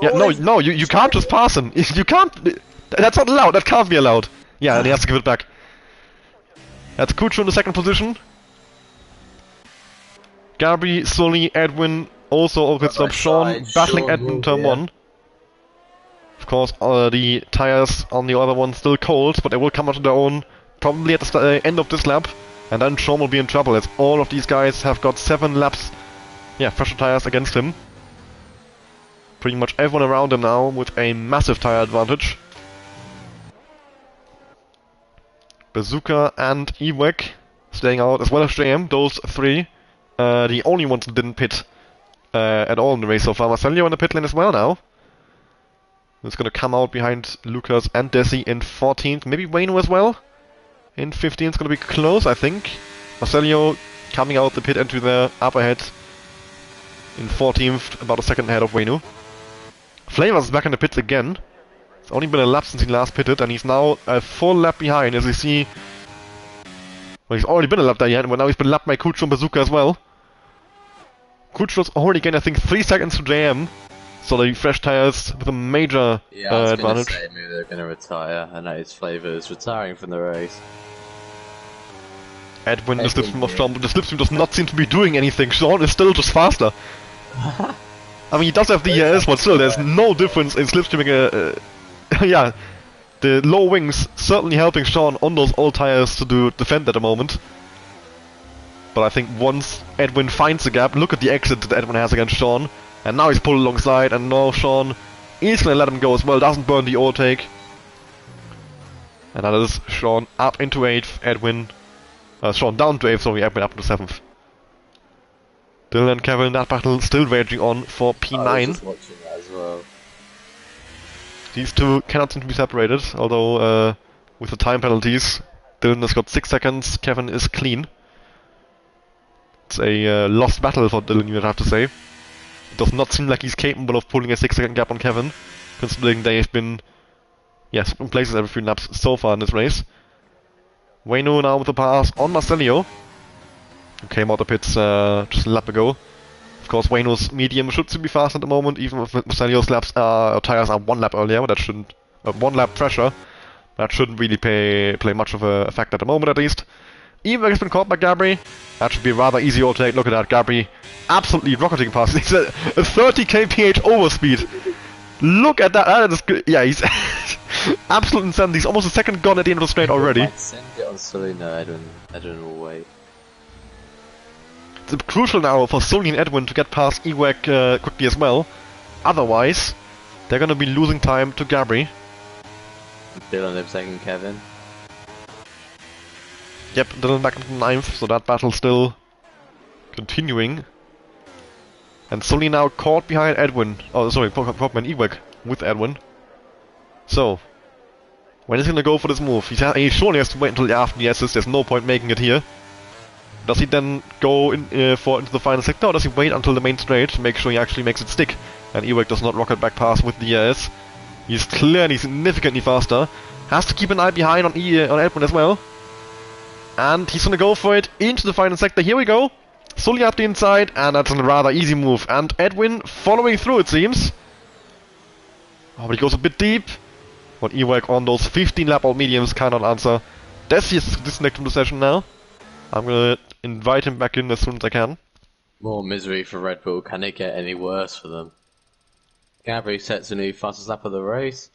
Yeah, no, you can't just pass him. You can't. That's not allowed. That can't be allowed. Yeah, and he has to give it back. That's Kucho in the second position. Gabri, Sully, Edwin, also all pit stop. Sean battling Edwin in turn 1. Of course, the tires on the other one still cold, but they will come out of their own probably at the end of this lap. And then Sean will be in trouble as all of these guys have got 7 laps, fresher tires against him. Pretty much everyone around him now with a massive tire advantage. Bazooka and Ewek staying out as well as JM, those 3. The only ones that didn't pit at all in the race so far. Marcelio in the pit lane as well now. He's gonna come out behind Lucas and Desi in 14th, maybe Wayno as well. In 15th, it's gonna be close, I think. Marcelio coming out the pit into the up ahead in 14th, about a second ahead of Wayno. Flavors is back in the pits again. It's only been a lap since he last pitted, and he's now a full lap behind, as you see. Well, he's already been a lap there, but now he's been lapped by Kucho and Bazooka as well. Kucho's already gained, I think, 3 seconds to JM. So the fresh tires with a major advantage. I was gonna say maybe they're gonna retire, and that is Flavors retiring from the race. Edwin, the slipstream of Sean, but the slipstream does not seem to be doing anything. Sean is still just faster. I mean, he does have the ES, but still, there's no difference in slipstreaming. Yeah, the low wings certainly helping Sean on those old tires to defend at the moment. But I think once Edwin finds the gap, look at the exit that Edwin has against Sean. And now he's pulled alongside, and now Sean is going to let him go as well, doesn't burn the overtake. And that is Sean up into 8th, Edwin... Sean down to 8th, sorry, Edwin up to 7th. Dylan and Kevin, that battle still raging on for P9. I was just watching that as well. These two cannot seem to be separated, although with the time penalties, Dylan has got 6 seconds, Kevin is clean. It's a lost battle for Dylan, you'd have to say. It does not seem like he's capable of pulling a 6-second gap on Kevin, considering they've been, swapping places every few laps so far in this race. Wayno now with the pass on Marcelio, who came out the pits just a lap ago. Of course, Wayno's medium should still be fast at the moment, even if Marcelio's tires are 1 lap earlier, but that shouldn't... 1 lap fresher. That shouldn't really play much of a effect at the moment, at least. Even if it's been caught by Gabri, that should be a rather easy overtake. Look at that, Gabri absolutely rocketing past. He's a 30 kph overspeed. Look at that. That is good. Yeah, he's absolute insanity. He's almost a second gone at the end of the straight already. Might send it on Sully. No, Edwin will wait. It's crucial now for Sully and Edwin to get past Ewek quickly as well. Otherwise, they're gonna be losing time to Gabri. Dylan overtaking Kevin. Yep, Dylan back into 9th, so that battle's still continuing. And Sully now caught behind Edwin. Oh, sorry, caught behind Ewek with Edwin. So, when is he gonna go for this move? He surely has to wait until after the assist. There's no point making it here. Does he then go into the final sector, or does he wait until the main straight to make sure he actually makes it stick? And Ewek does not rocket back past with the ES. He's clearly significantly faster. Has to keep an eye behind on Edwin as well. And he's gonna go for it into the final sector. Here we go. Sully up the inside, and that's a rather easy move. And Edwin following through, it seems. Oh, but he goes a bit deep. But Ewek on those 15 lap old mediums cannot answer. Desi is disconnected from the session now. I'm gonna invite him back in as soon as I can. More misery for Red Bull. Can it get any worse for them? Gabri sets a new fastest lap of the race.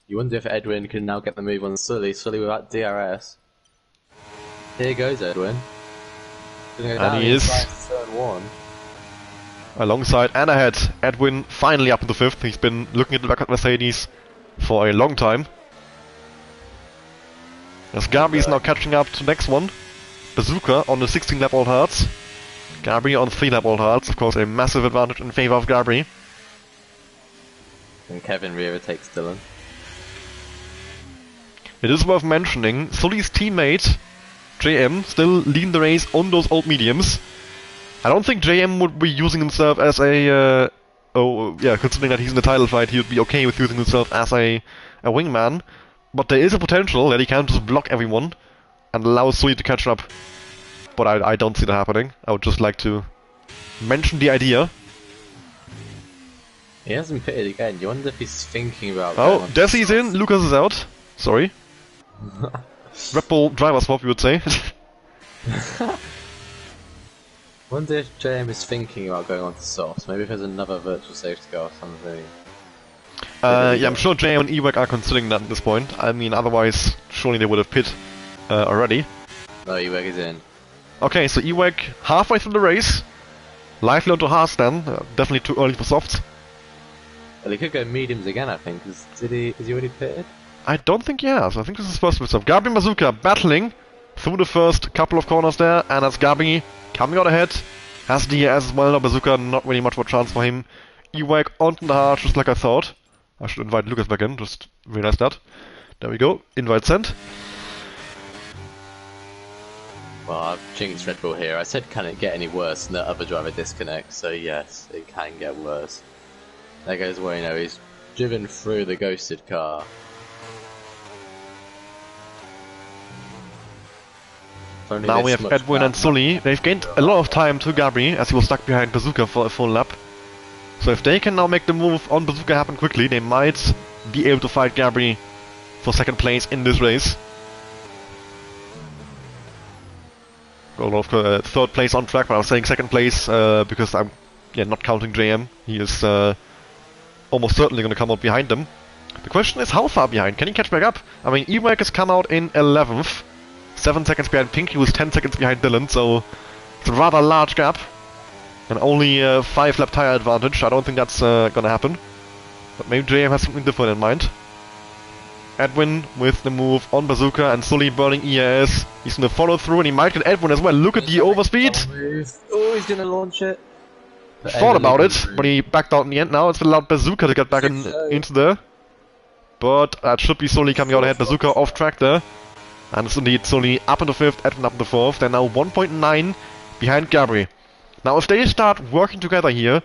You wonder if Edwin can now get the move on Sully. Sully without DRS. Here goes Edwin. Gonna go And he is turn 1. alongside and ahead. Edwin finally up in the 5th. He's been looking at the back of Mercedes for a long time. As Gabi is now catching up to the next one. Bazooka on the 16-lap old hards. Gabi on 3-lap old hards. Of course, a massive advantage in favor of Gabi. And Kevin rear takes Dylan. It is worth mentioning, Sully's teammate, JM, still leading the race on those old mediums. I don't think JM would be using himself as a... considering that he's in the title fight, he would be okay with using himself as a wingman. But there is a potential that he can just block everyone and allow Sully to catch up. But I don't see that happening. I would just like to mention the idea. He hasn't pitted again. You wonder if he's thinking about... Oh, Desi's in, Lucas is out. Sorry. Red Bull driver swap, you would say. Wonder if JM is thinking about going on to softs. Maybe if there's another virtual safety car or something. Yeah, I'm sure JM and Ewek are considering that at this point. I mean, otherwise, surely they would have pit already. No, Ewek is in. Okay, so Ewek halfway through the race. Lively onto hards then. Definitely too early for softs. Well, he could go mediums again, I think. Is he already pitted? I don't think he has. I think this is first with stuff. Gabi and Bazooka battling through the first couple of corners there, and that's Gabi coming out ahead. Has DRS as well. Now Bazooka, not really much of a chance for him. Ewek onto the hard, just like I thought. I should invite Lucas back in, just realized that. There we go, invite sent. Well, I've jinxed Red Bull here. I said, can it get any worse than the other driver disconnect? So yes, it can get worse. There goes Wayno, he's driven through the ghosted car. Now we have Edwin and Sully. They've gained a lot of time to Gabi, as he was stuck behind Bazooka for a full lap. So if they can now make the move on Bazooka happen quickly, they might be able to fight Gabi for second place in this race. Well, of course, third place on track, but I was saying second place because I'm not counting JM. He is almost certainly going to come out behind them. The question is how far behind? Can he catch back up? I mean, Ewek has come out in 11th. 7 seconds behind Pinky, who's 10 seconds behind Dylan, so it's a rather large gap. And only a 5-lap tire advantage. I don't think that's gonna happen. But maybe JM has something different in mind. Edwin with the move on Bazooka and Sully burning EAS. He's gonna follow through and he might get Edwin as well. Look at the overspeed! Oh, he's gonna launch it. Thought about it, but he backed out in the end. Now it's allowed Bazooka to get back into there. But that should be Sully coming out ahead. Bazooka off track there. And it's indeed Sully up in the 5th, Edwin up in the 4th. They're now 1.9 behind Gabi. Now if they start working together here,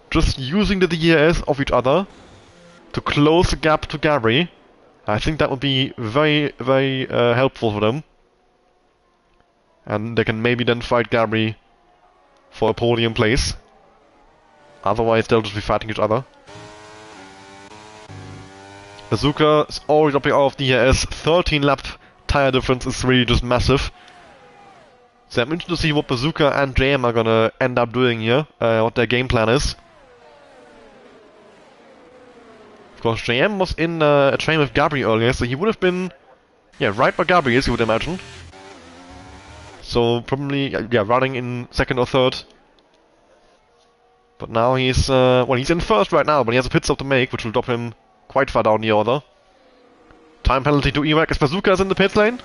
just using the DRS of each other to close the gap to Gabi, I think that would be very, very helpful for them. And they can maybe then fight Gabi for a podium place. Otherwise they'll just be fighting each other. Bazooka is already dropping off DRS, 13 lap tire difference is really just massive. So I'm interested to see what Bazooka and JM are gonna end up doing here, what their game plan is. Of course, JM was in a train with Gabi earlier, so he would have been, right where Gabi is, you would imagine. So probably, running in second or third. But now he's, he's in first right now, but he has a pit stop to make, which will drop him quite far down the order. Time penalty to Ewek as Bazooka is in the pit lane.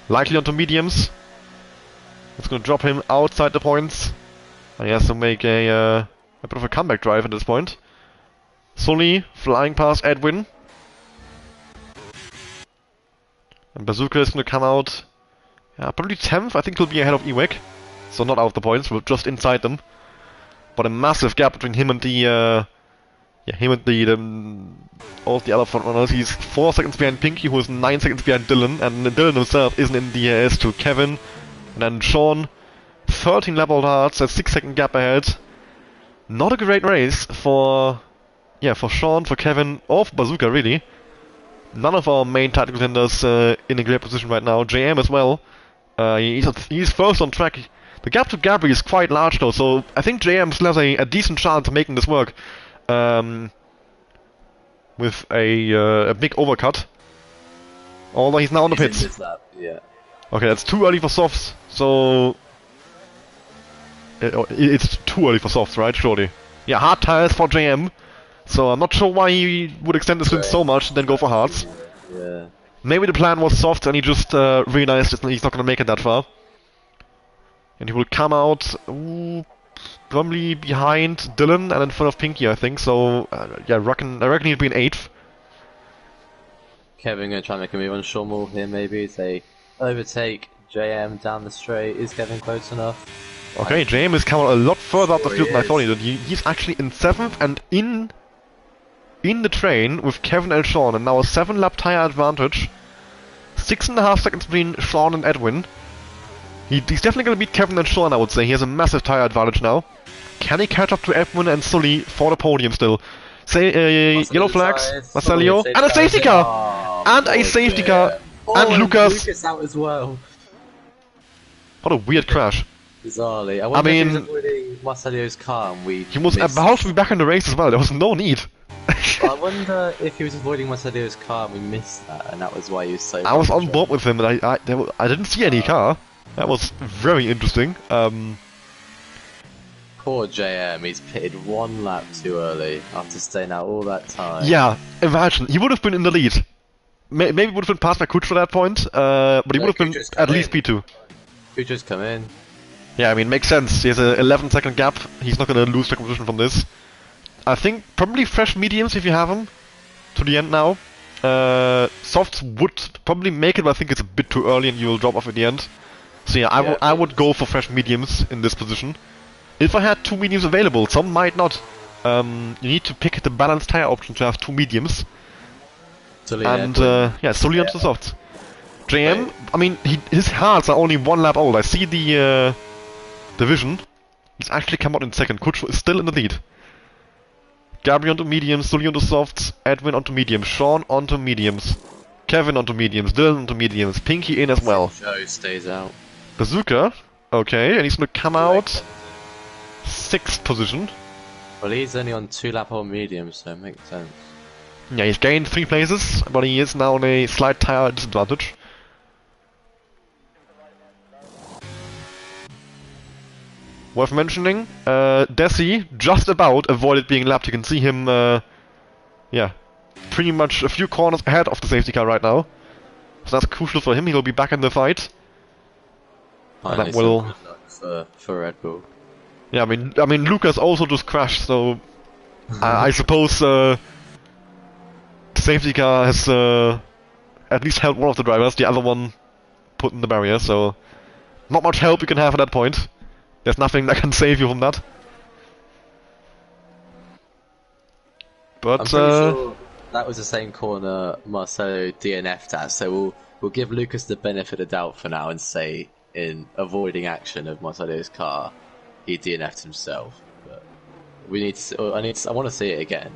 Likely onto mediums. It's going to drop him outside the points. And he has to make a bit of a comeback drive at this point. Sully flying past Edwin. And Bazooka is going to come out probably 10th. I think he'll be ahead of Ewek. So not out of the points, but just inside them. But a massive gap between him and the all the other front runners. He's 4 seconds behind Pinky, who is 9 seconds behind Dylan, and Dylan himself isn't in DRS to Kevin. And then Sean, 13 lap old hards, a 6-second gap ahead. Not a great race for Sean, for Kevin, or for Bazooka really. None of our main title contenders in a great position right now. JM as well. He's first on track. The gap to Gabi is quite large though, so I think JM still has a decent chance of making this work. with a big overcut. Although he's now on the He's in pits. this lap, yeah. Okay, that's too early for softs, so... It's too early for softs, right? Surely. Yeah, hard tires for JM. So I'm not sure why he would extend the stint so much and then go for hards. Yeah. Maybe the plan was soft and he just realized that he's not gonna make it that far. And he will come out probably behind Dylan and in front of Pinky, I think. So yeah, I reckon he'd be in 8th. Kevin gonna try and make a move on Schormel here, maybe. Say, overtake JM down the straight. Is Kevin close enough? Okay, JM is coming a lot further up the Sure field than I is. thought he did. He's actually in 7th and in the train with Kevin and Sean, and now a 7-lap tire advantage. 6.5 seconds between Sean and Edwin. He's definitely going to beat Kevin and Sean, I would say. He has a massive tire advantage now. Can he catch up to Edwin and Sully for the podium still? Say, yellow flags, Marcelio, and a safety car! And a safety car! And Lucas! out as well. What a weird crash. Bizarrely. I wonder if he mean- was avoiding Marcelio's car and we He was missed. about to be back in the race as well, there was no need. I wonder if he was avoiding Marcelio's car and we missed that, and that was why he was so... I was on board with him, and I didn't see any car. That was very interesting. Poor JM, he's pitted 1 lap too early after staying out all that time. Yeah, imagine, he would have been in the lead. Maybe would have been past by Kuch at that point, but he Yeah, would have been Kuch's at come least in. P2. Who just come in? Yeah, I mean, makes sense. He has a 11-second gap. He's not gonna lose second position from this. I think probably fresh mediums if you have them to the end now. Softs would probably make it, but I think it's a bit too early and you will drop off at the end. So yeah, I would go for fresh mediums in this position. If I had 2 mediums available, some might not. You need to pick the balanced tire option to have 2 mediums. Sully And Edwin. yeah, solely onto the softs. JM, I mean, his hards are only 1 lap old. I see the division. He's actually come out in second. Kuch is still in the lead. Gabri onto mediums, Sully onto softs, Edwin onto mediums, Sean onto mediums, Kevin onto mediums, Dylan onto mediums, Pinky in as well. Joe stays out. Bazooka, okay, and he's gonna come out 6th position. Well, he's only on 2 lap old medium, so it makes sense. Yeah, he's gained 3 places, but he is now on a slight tire disadvantage. Worth mentioning, Desi just about avoided being lapped. You can see him, yeah, pretty much a few corners ahead of the safety car right now. So that's crucial for him. He'll be back in the fight. Finally, will- some good luck for Red Bull. Yeah, I mean, Lucas also just crashed, so I suppose the safety car has at least helped one of the drivers. The other one put in the barrier, so not much help you can have at that point. There's nothing that can save you from that. I'm But pretty sure that was the same corner Marcelo DNF'd at, so we'll give Lucas the benefit of doubt for now and say in avoiding action of Marcelo's car, he DNF'd himself. But we need to. I want to see it again.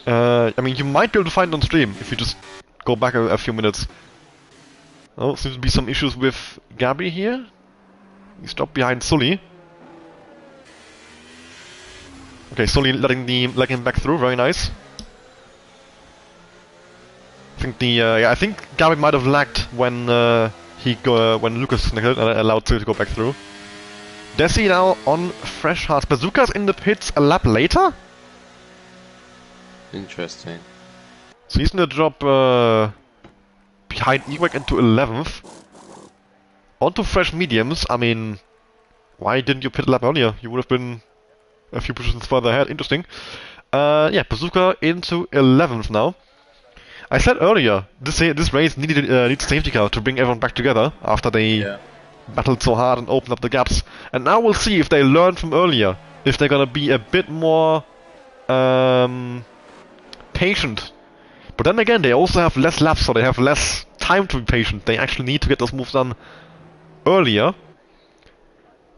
I mean, you might be able to find it on stream if you just go back a few minutes. Oh, seems to be some issues with Gabi here. He stopped behind Sully. Okay, Sully letting him back through, very nice. I think I think Gabi might have lagged when when Lucas allowed to go back through. Desi now on fresh hearts. Bazooka's in the pits a lap later? Interesting. So he's gonna drop behind Ewek into 11th. Onto fresh mediums. I mean, why didn't you pit a lap earlier? You would have been a few positions further ahead. Interesting. Yeah, Bazooka into 11th now. I said earlier, this race needs safety car to bring everyone back together after they battled so hard and opened up the gaps. And now we'll see if they learned from earlier. If they're gonna be a bit more patient. But then again, they also have less laps, so they have less time to be patient. They actually need to get those moves done earlier.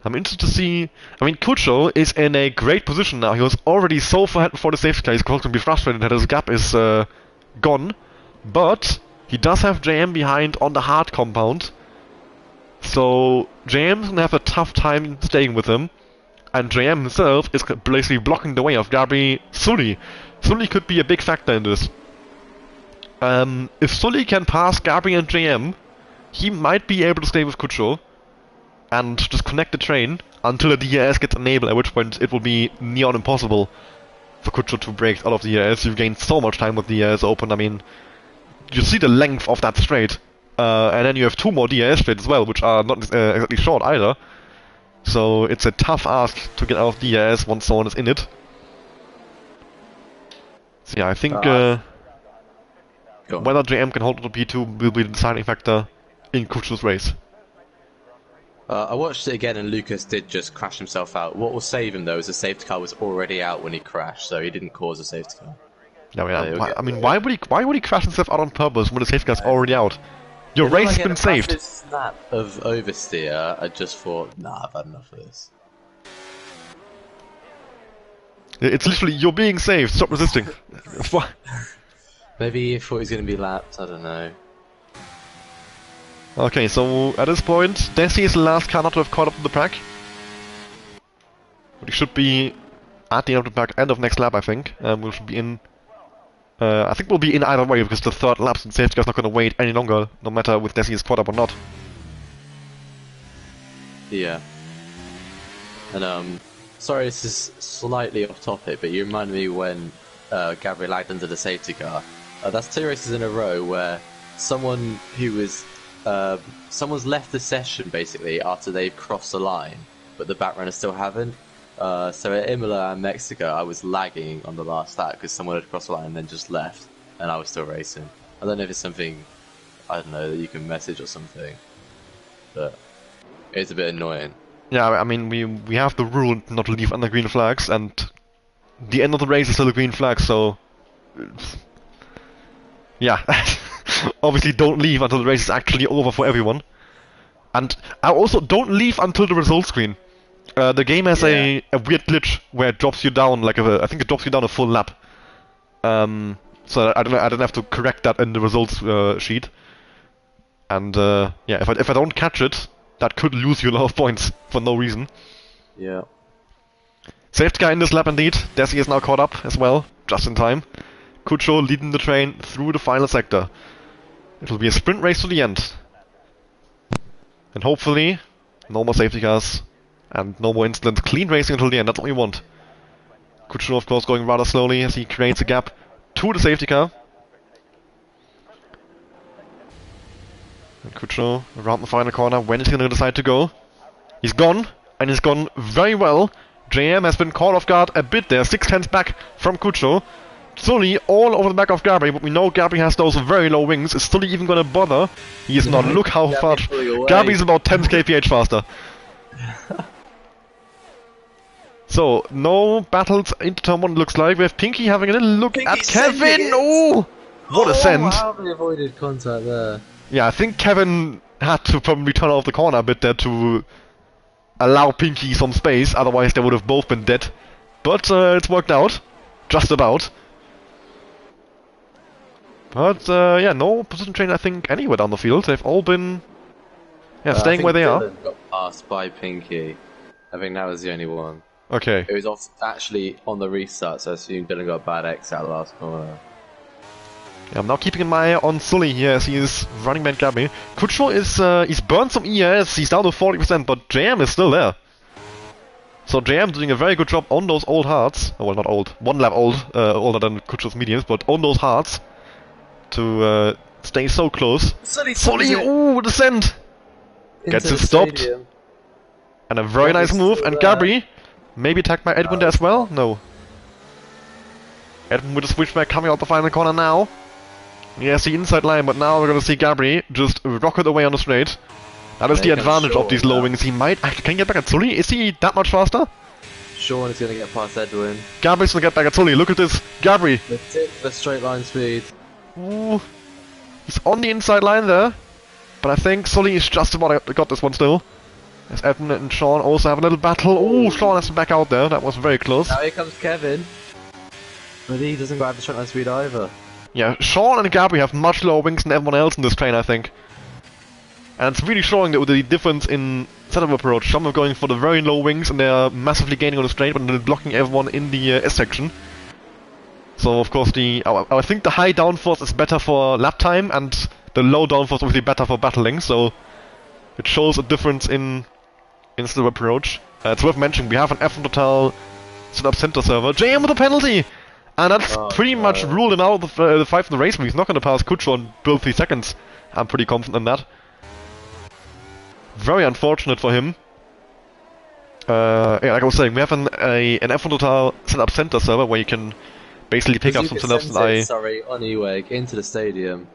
I'm interested to see... I mean, Kucho is in a great position now. He was already so far ahead before the safety car. He's going to be frustrated that his gap is gone. But he does have JM behind on the hard compound. So JM's going to have a tough time staying with him. and JM himself is basically blocking the way of Gabri Sully. Sully could be a big factor in this. If Sully can pass Gabri and JM, he might be able to stay with Kucho and just connect the train until the DRS gets enabled, at which point it will be near impossible for Kucho to break out of the DRS. You've gained so much time with the DRS open. I mean, you see the length of that straight. And then you have 2 more DRS straights as well, which are not exactly short either. So it's a tough ask to get out of DRS once someone is in it. So yeah, I think whether JM can hold the P2 will be the deciding factor in Kucho's race. I watched it again and Lucas did just crash himself out. What will save him though is the safety car was already out when he crashed, so he didn't cause a safety car. Yeah, why would he crash himself out on purpose when the safety car's already out? Your race has been saved. Snap of oversteer, I just thought, nah, I've had enough of this. It's literally, you're being saved, stop resisting. Maybe he thought he was going to be lapped, I don't know. Okay, so at this point, Desi is the last car not to have caught up to the pack. But he should be at the end of the pack, end of next lap, I think. We should be in. I think we'll be in either way because the third lap, and safety car's not going to wait any longer, no matter if Desi is caught up or not. Yeah. And sorry, this is slightly off topic, but you reminded me when Gabriel lagged under the safety car. That's 2 races in a row where someone who was someone's left the session basically after they've crossed the line, but the back runners still haven't. So at Imola and Mexico, I was lagging on the last lap because someone had crossed the line and then just left, and I was still racing. I don't know if it's something, I don't know, that you can message or something, but it's a bit annoying. Yeah, I mean, we have the rule not to leave under green flags, and the end of the race is still a green flag, so yeah, obviously don't leave until the race is actually over for everyone. And I also don't leave until the result screen. The game has a weird glitch where it drops you down like I think it drops you down a full lap. So I don't have to correct that in the results sheet. And yeah, if I don't catch it, that could lose you a lot of points for no reason. Yeah. Safety car in this lap indeed. Desi is now caught up as well, just in time. Kucho leading the train through the final sector. It will be a sprint race to the end. And hopefully, no more safety cars. And no more incidents. Clean racing until the end, that's what we want. Kucho, of course, going rather slowly as he creates a gap to the safety car. And Kucho around the final corner. When is he going to decide to go? He's gone, and he's gone very well. JM has been caught off guard a bit there, 6/10 back from Kucho. Sully all over the back of Gabri, but we know Gabri has those very low wings. Is Sully even going to bother? He is not. Look how far. Gabri's about 10 kph faster. So, no battles into turn 1 looks like. We have Pinky having a little look at Kevin! Oh! What a send! Wow, we avoided contact there. Yeah, I think Kevin had to probably turn off the corner a bit there to allow Pinky some space, otherwise they would have both been dead. But it's worked out. Just about. But yeah, no position change I think anywhere down the field. They've all been staying where they are. Got passed by Pinky. I think that was the only one. Okay. It was actually on the restart, so I assume Dylan got a bad exit out of the last corner. Yeah, I'm now keeping my eye on Sully here as he is running behind Gabri. Kucho is he's burned some ES, he's down to 40%, but JM is still there. So JM doing a very good job on those old hards. Oh, well, not old, 1 lap old, older than Kucho's mediums, but on those hards to stay so close. Sully, ooh, descent! Gets it stopped. Stadium. And a very nice move, and Gabri maybe attacked by Edmund as well? No. Edmund with a switchback coming out the final corner now. Yes, the inside line, but now we're gonna see Gabri just rocket away on the straight. That is the advantage of these low wings. He might... Can he get back at Sully? Is he that much faster? Sean is gonna get past Edwin. Gabri's gonna get back at Sully. Look at this. Gabri. The straight line speed. Ooh. He's on the inside line there. But I think Sully is just about got this one still. As Edmund and Sean also have a little battle. Oh, Sean has to back out there. That was very close. Now here comes Kevin. But he doesn't go have the straight line speed either. Yeah, Sean and Gabri have much lower wings than everyone else in this train, I think. And it's really showing the difference in setup approach. Some are going for the very low wings and they're massively gaining on the straight, but they're blocking everyone in the S section. So of course I think the high downforce is better for lap time, and the low downforce is obviously better for battling. So it shows a difference in setup approach. It's worth mentioning we have an F1 Total setup center server. JM with a penalty, and that's pretty much ruled him out of the fight from the race. He's not going to pass Kucho and build 3 seconds. I'm pretty confident in that. Very unfortunate for him. Yeah, like I was saying, we have an F1 Total setup center server where you can basically pick up some setups. Sorry, on Eweg into the stadium.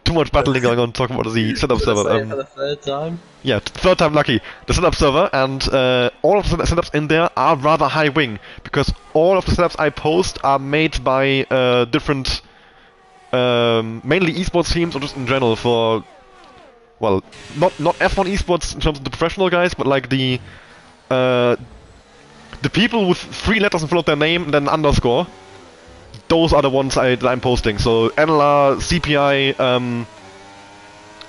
Too much battling going on. Talking about the setup server. For the third time. Yeah, third time lucky. The setup server, and all of the setups in there are rather high wing, because all of the setups I post are made by different, mainly esports teams or just in general for, well, not F1 esports in terms of the professional guys, but like the people with 3 letters in front of their name and then underscore. Those are the ones that I'm posting. So NLR, CPI,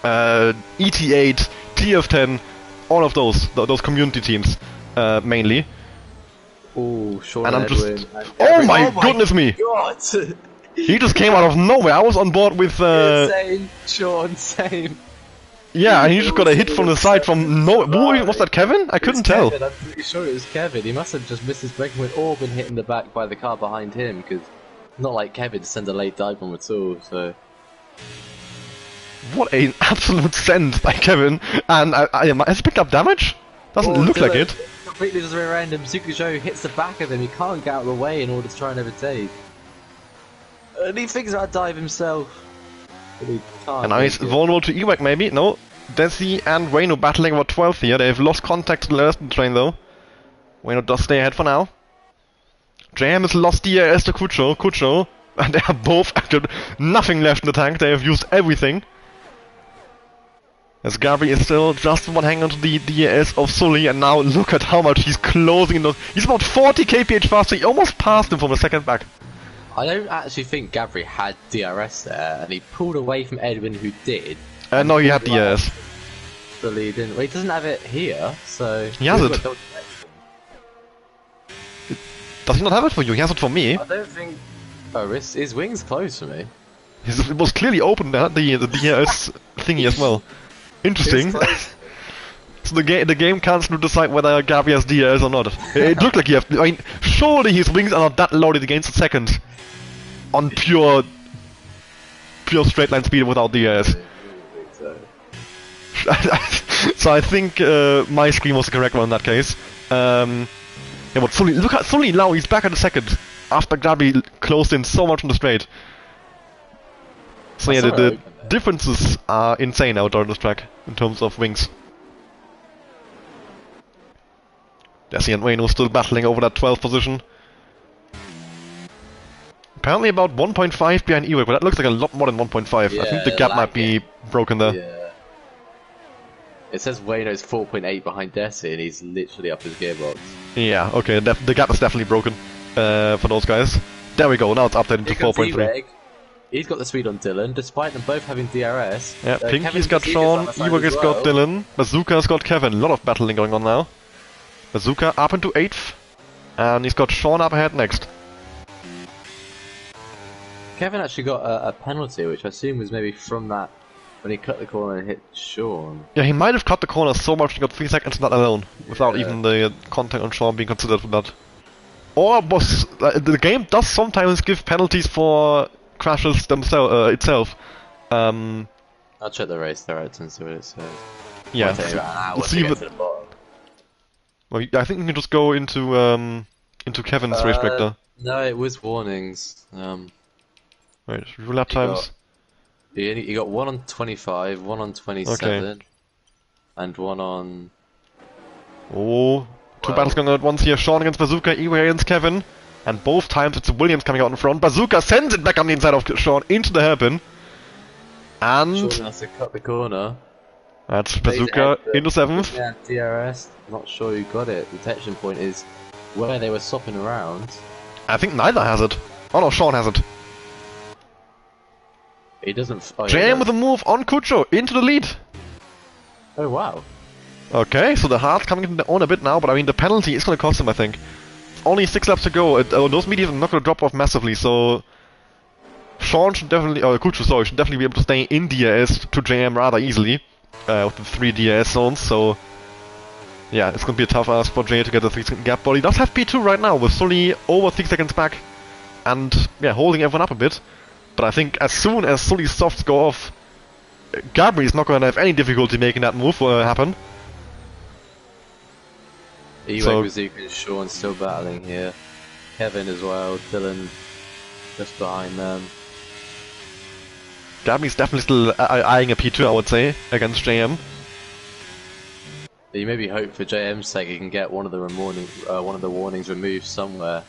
ET8, TF10, all of those community teams mainly. Oh, Sean and I'm Edwin, just, oh my goodness me! God. He just came out of nowhere. I was on board with. Same, Sean, same. Yeah, and he just got a hit from the side from no. Was that Kevin? I couldn't tell. Kevin, I'm pretty sure it was Kevin. He must have just missed his braking point or been hit in the back by the car behind him, because not like Kevin to send a late dive bomb at all. So. What an absolute send by Kevin! And has he picked up damage? Doesn't look like it. Completely just random. Tsukujo hits the back of him. He can't get out of the way in order to try and overtake. And he figures out a dive himself. But he can't. And now he's vulnerable to Eweg maybe. No. Desi and Wayno battling about 12th here. They've lost contact to the rest of the train though. Wayno does stay ahead for now. JM has lost DRS to Kucho. And they are both actually nothing left in the tank. They have used everything. As Gabri is still just one hang on to the DRS of Sully, and now look at how much he's closing in those. He's about 40 kph faster. He almost passed him from a second back. I don't actually think Gabri had DRS there, and he pulled away from Edwin, who did. No, he had DRS. Sully didn't. Well, he doesn't have it here, so he has it. Does he not have it for you? He has it for me. I don't think. Oh, his wing's closed for me. It was clearly open there, the DRS thingy as well. Interesting. So the game can't decide whether Gabri has DRS or not. It looked like he has. I mean, surely his wings are not that loaded against the second on pure straight line speed without DRS. So I think my screen was the correct one in that case. Yeah, but Sully, look at Sully now. He's back at the second after Gabri closed in so much from the straight. So yeah, the differences are insane out on this track in terms of wings. Desi and Wayno still battling over that 12th position. Apparently about 1.5 behind Eweg, but that looks like a lot more than 1.5. Yeah, I think the gap might be broken there. Yeah. It says Wayno's 4.8 behind Desi, and he's literally up his gearbox. Yeah, okay, the gap is definitely broken for those guys. There we go, now it's updated to 4.3. He's got the speed on Dylan, despite them both having DRS. Yeah, Pinky's got Sean, Eweg has got Dylan, Bazooka's got Kevin. A lot of battling going on now. Bazooka up into 8th, and he's got Sean up ahead next. Kevin actually got a penalty, which I assume was maybe from that when he cut the corner and hit Sean. Yeah, he might have cut the corner so much he got 3 seconds in that alone, without even the contact on Sean being considered for that. Or was the game does sometimes give penalties for crashes themselves itself. I'll check the race direct and see what it says. Yeah, we'll see if well, I think we can just go into Kevin's race director. No, it was warnings. Right, review lap times. You got one on 25, one on 27, and one on. Oh, two battles going on at once here. Sean against Bazooka, Eweg against Kevin. And both times it's Williams coming out in front. Bazooka sends it back on the inside of Sean into the hairpin. And Sean has to cut the corner. That's Bazooka into 7th. Yeah, DRS. Not sure who got it. The detection point is where they were swapping around. I think neither has it. Oh no, Sean has it. He doesn't. JM with a move on Kucho into the lead. Oh wow. Okay, so the Haas coming into their own a bit now, but I mean the penalty is going to cost him, I think. Only 6 laps to go. Those mediums are not going to drop off massively, so Sean should definitely, or Kuchu, sorry, should definitely be able to stay in DRS to JM rather easily with the 3 DRS zones. So yeah, it's going to be a tough ask for Jay to get the 3-second gap, but he does have P2 right now with Sully over 3 seconds back and yeah, holding everyone up a bit. But I think as soon as Sully's softs go off, Gabri is not going to have any difficulty making that move happen. So, Bazooka and Sean still battling here. Kevin as well, Dylan just behind them. Gabri's definitely still eyeing a P2, I would say, against JM. You maybe hope for JM's sake he can get one of the warnings removed somewhere.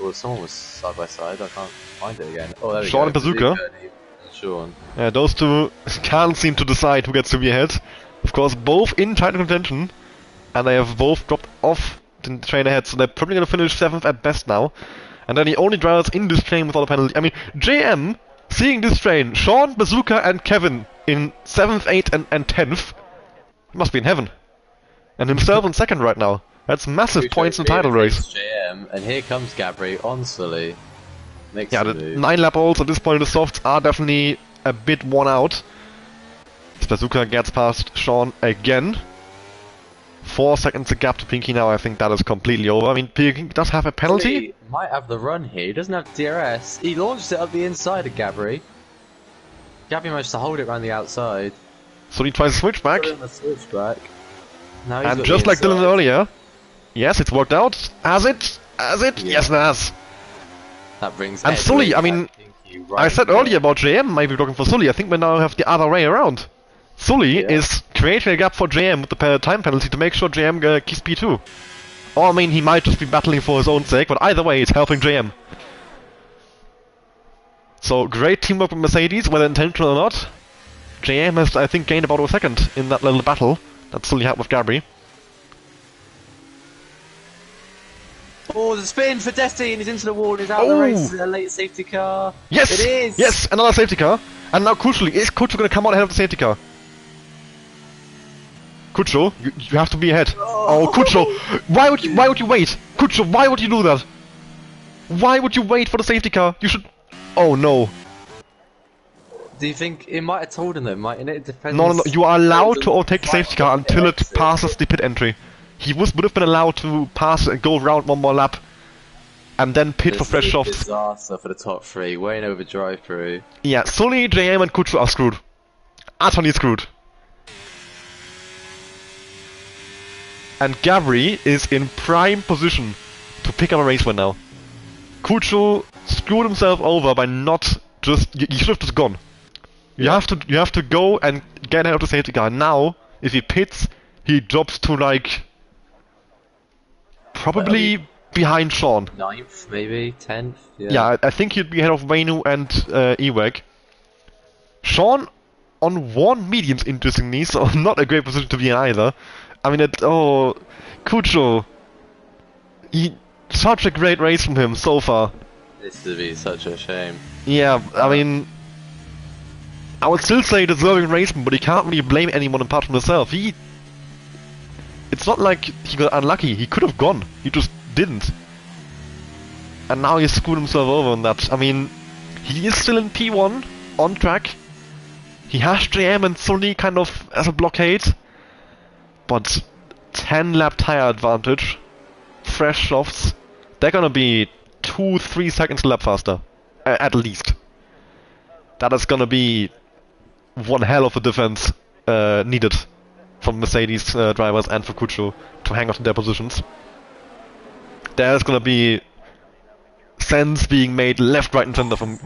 Or someone was side by side, I can't find it again. Oh, there we go. Sean and Bazooka. Sean. Yeah, those two can't seem to decide who gets to be ahead. Of course, both in title contention. And they have both dropped off the train ahead, so they're probably going to finish 7th at best now. And they're the only drivers in this train without a penalty. I mean, JM, seeing this train, Sean, Bazooka and Kevin in 7th, 8th and 10th, must be in heaven. And himself in 2nd right now. That's massive points in the title race. JM, and here comes Gabri on Sully. Yeah, the 9-lap olds at this point in the softs are definitely a bit worn out. As Bazooka gets past Sean again. 4 seconds a gap to Pinky now, I think that is completely over. I mean, Pinky does have a penalty. He might have the run here, he doesn't have DRS. He launched it up the inside of Gabri. Gabri managed to hold it around the outside. So he tries to switch back. Now and just like Dylan earlier, yes, it's worked out. Has it? Has it? Yeah. Yes, it has. That brings and Sully, I mean, I said earlier about JM might be looking for Sully. I think we now have the other way around. Sully is creating a gap for JM with the time penalty to make sure JM keeps P2. Or, I mean, he might just be battling for his own sake, but either way, it's helping JM. So, great teamwork with Mercedes, whether intentional or not. JM has, I think, gained about a second in that little battle that Sully had with Gabri. Oh, the spin for Destiny, and he's into the wall, and he's out of the race. A late safety car. Yes! It is! Yes, another safety car. And now, crucially, is Kucho going to come out ahead of the safety car? Kucho, you have to be ahead. Oh, Kucho, why would you wait? Kucho, why would you do that? Why would you wait for the safety car? You should. Oh no. Do you think it might have told him though? It depends. No. You are allowed to overtake the safety car until it passes the pit entry. He would have been allowed to pass and go around one more lap, and then pit for fresh softs. Disaster for the top 3. Way over drive through. Yeah, Sully, JM, and Kucho are screwed. Utterly screwed. And Gabri is in prime position to pick up a race win now. Kucho screwed himself over by not just. He should have just gone. You have to go and get out of the safety car. Now, if he pits, he drops to like probably behind Sean. 9th, maybe 10th. Yeah, I think he'd be ahead of Waynu and Eweg. Sean on 1 mediums, interestingly, so not a great position to be in either. I mean, Kucho. Such a great race from him so far. This would be such a shame. Yeah, I mean, I would still say deserving racing, but he can't really blame anyone apart from himself. It's not like he got unlucky. He could have gone. He just didn't. And now he screwed himself over on that. I mean, he is still in P1 on track. He has JM and Sully kind of as a blockade. But 10 lap tire advantage, fresh softs, they're gonna be 2-3 seconds a lap faster, at least. That is gonna be one hell of a defense needed from Mercedes drivers and for Kucho to hang on to their positions. There's gonna be sense being made left, right and center from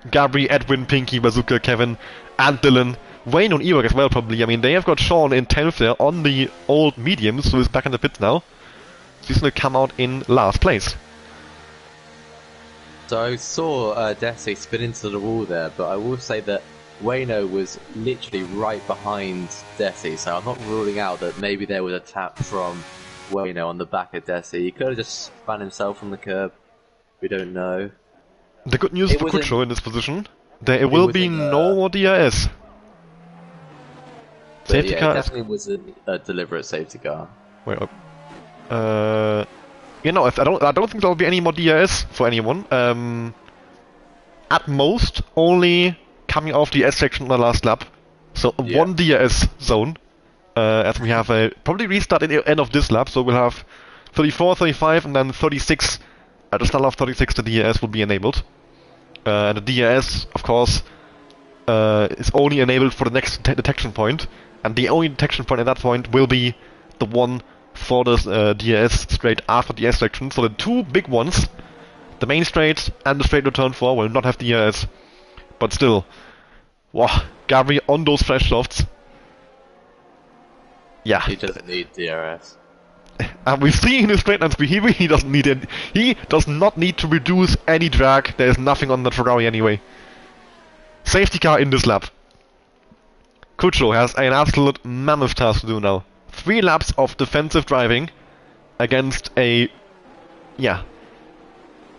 Gabri, Edwin, Pinky, Bazooka, Kevin and Dylan. Wayne on Eweg as well, probably. I mean, they have got Sean in 10th there on the old mediums, so he's back in the pits now. So he's going to come out in last place. So I saw Desi spin into the wall there, but I will say that Wayno was literally right behind Desi, so I'm not ruling out that maybe there was a tap from Wayno on the back of Desi. He could have just spun himself on the curb. We don't know. The good news for Kucho in this position, there will be no more DRS. Safety yeah, car it is... definitely was a deliberate safety car. Wait, you know, if I don't think there will be any more DRS for anyone. At most, only coming off the S section on the last lap. So Yeah. one DRS zone, as we have a probably restart at the end of this lap. So we'll have 34, 35, and then 36. At the start of 36, the DRS will be enabled. And the DRS, of course, is only enabled for the next detection point, and the only detection point at that point will be the one for the DRS straight after the S section. So the two big ones, the main straight and the straight to turn 4, will not have DRS. But still, wow, Gabri on those fresh softs. Yeah. He doesn't need DRS. And we've seen in his straight line speed, he really doesn't need it. He does not need to reduce any drag. There is nothing on that Ferrari anyway. Safety car in this lap. Kucho has an absolute mammoth task to do now. 3 laps of defensive driving against a, yeah,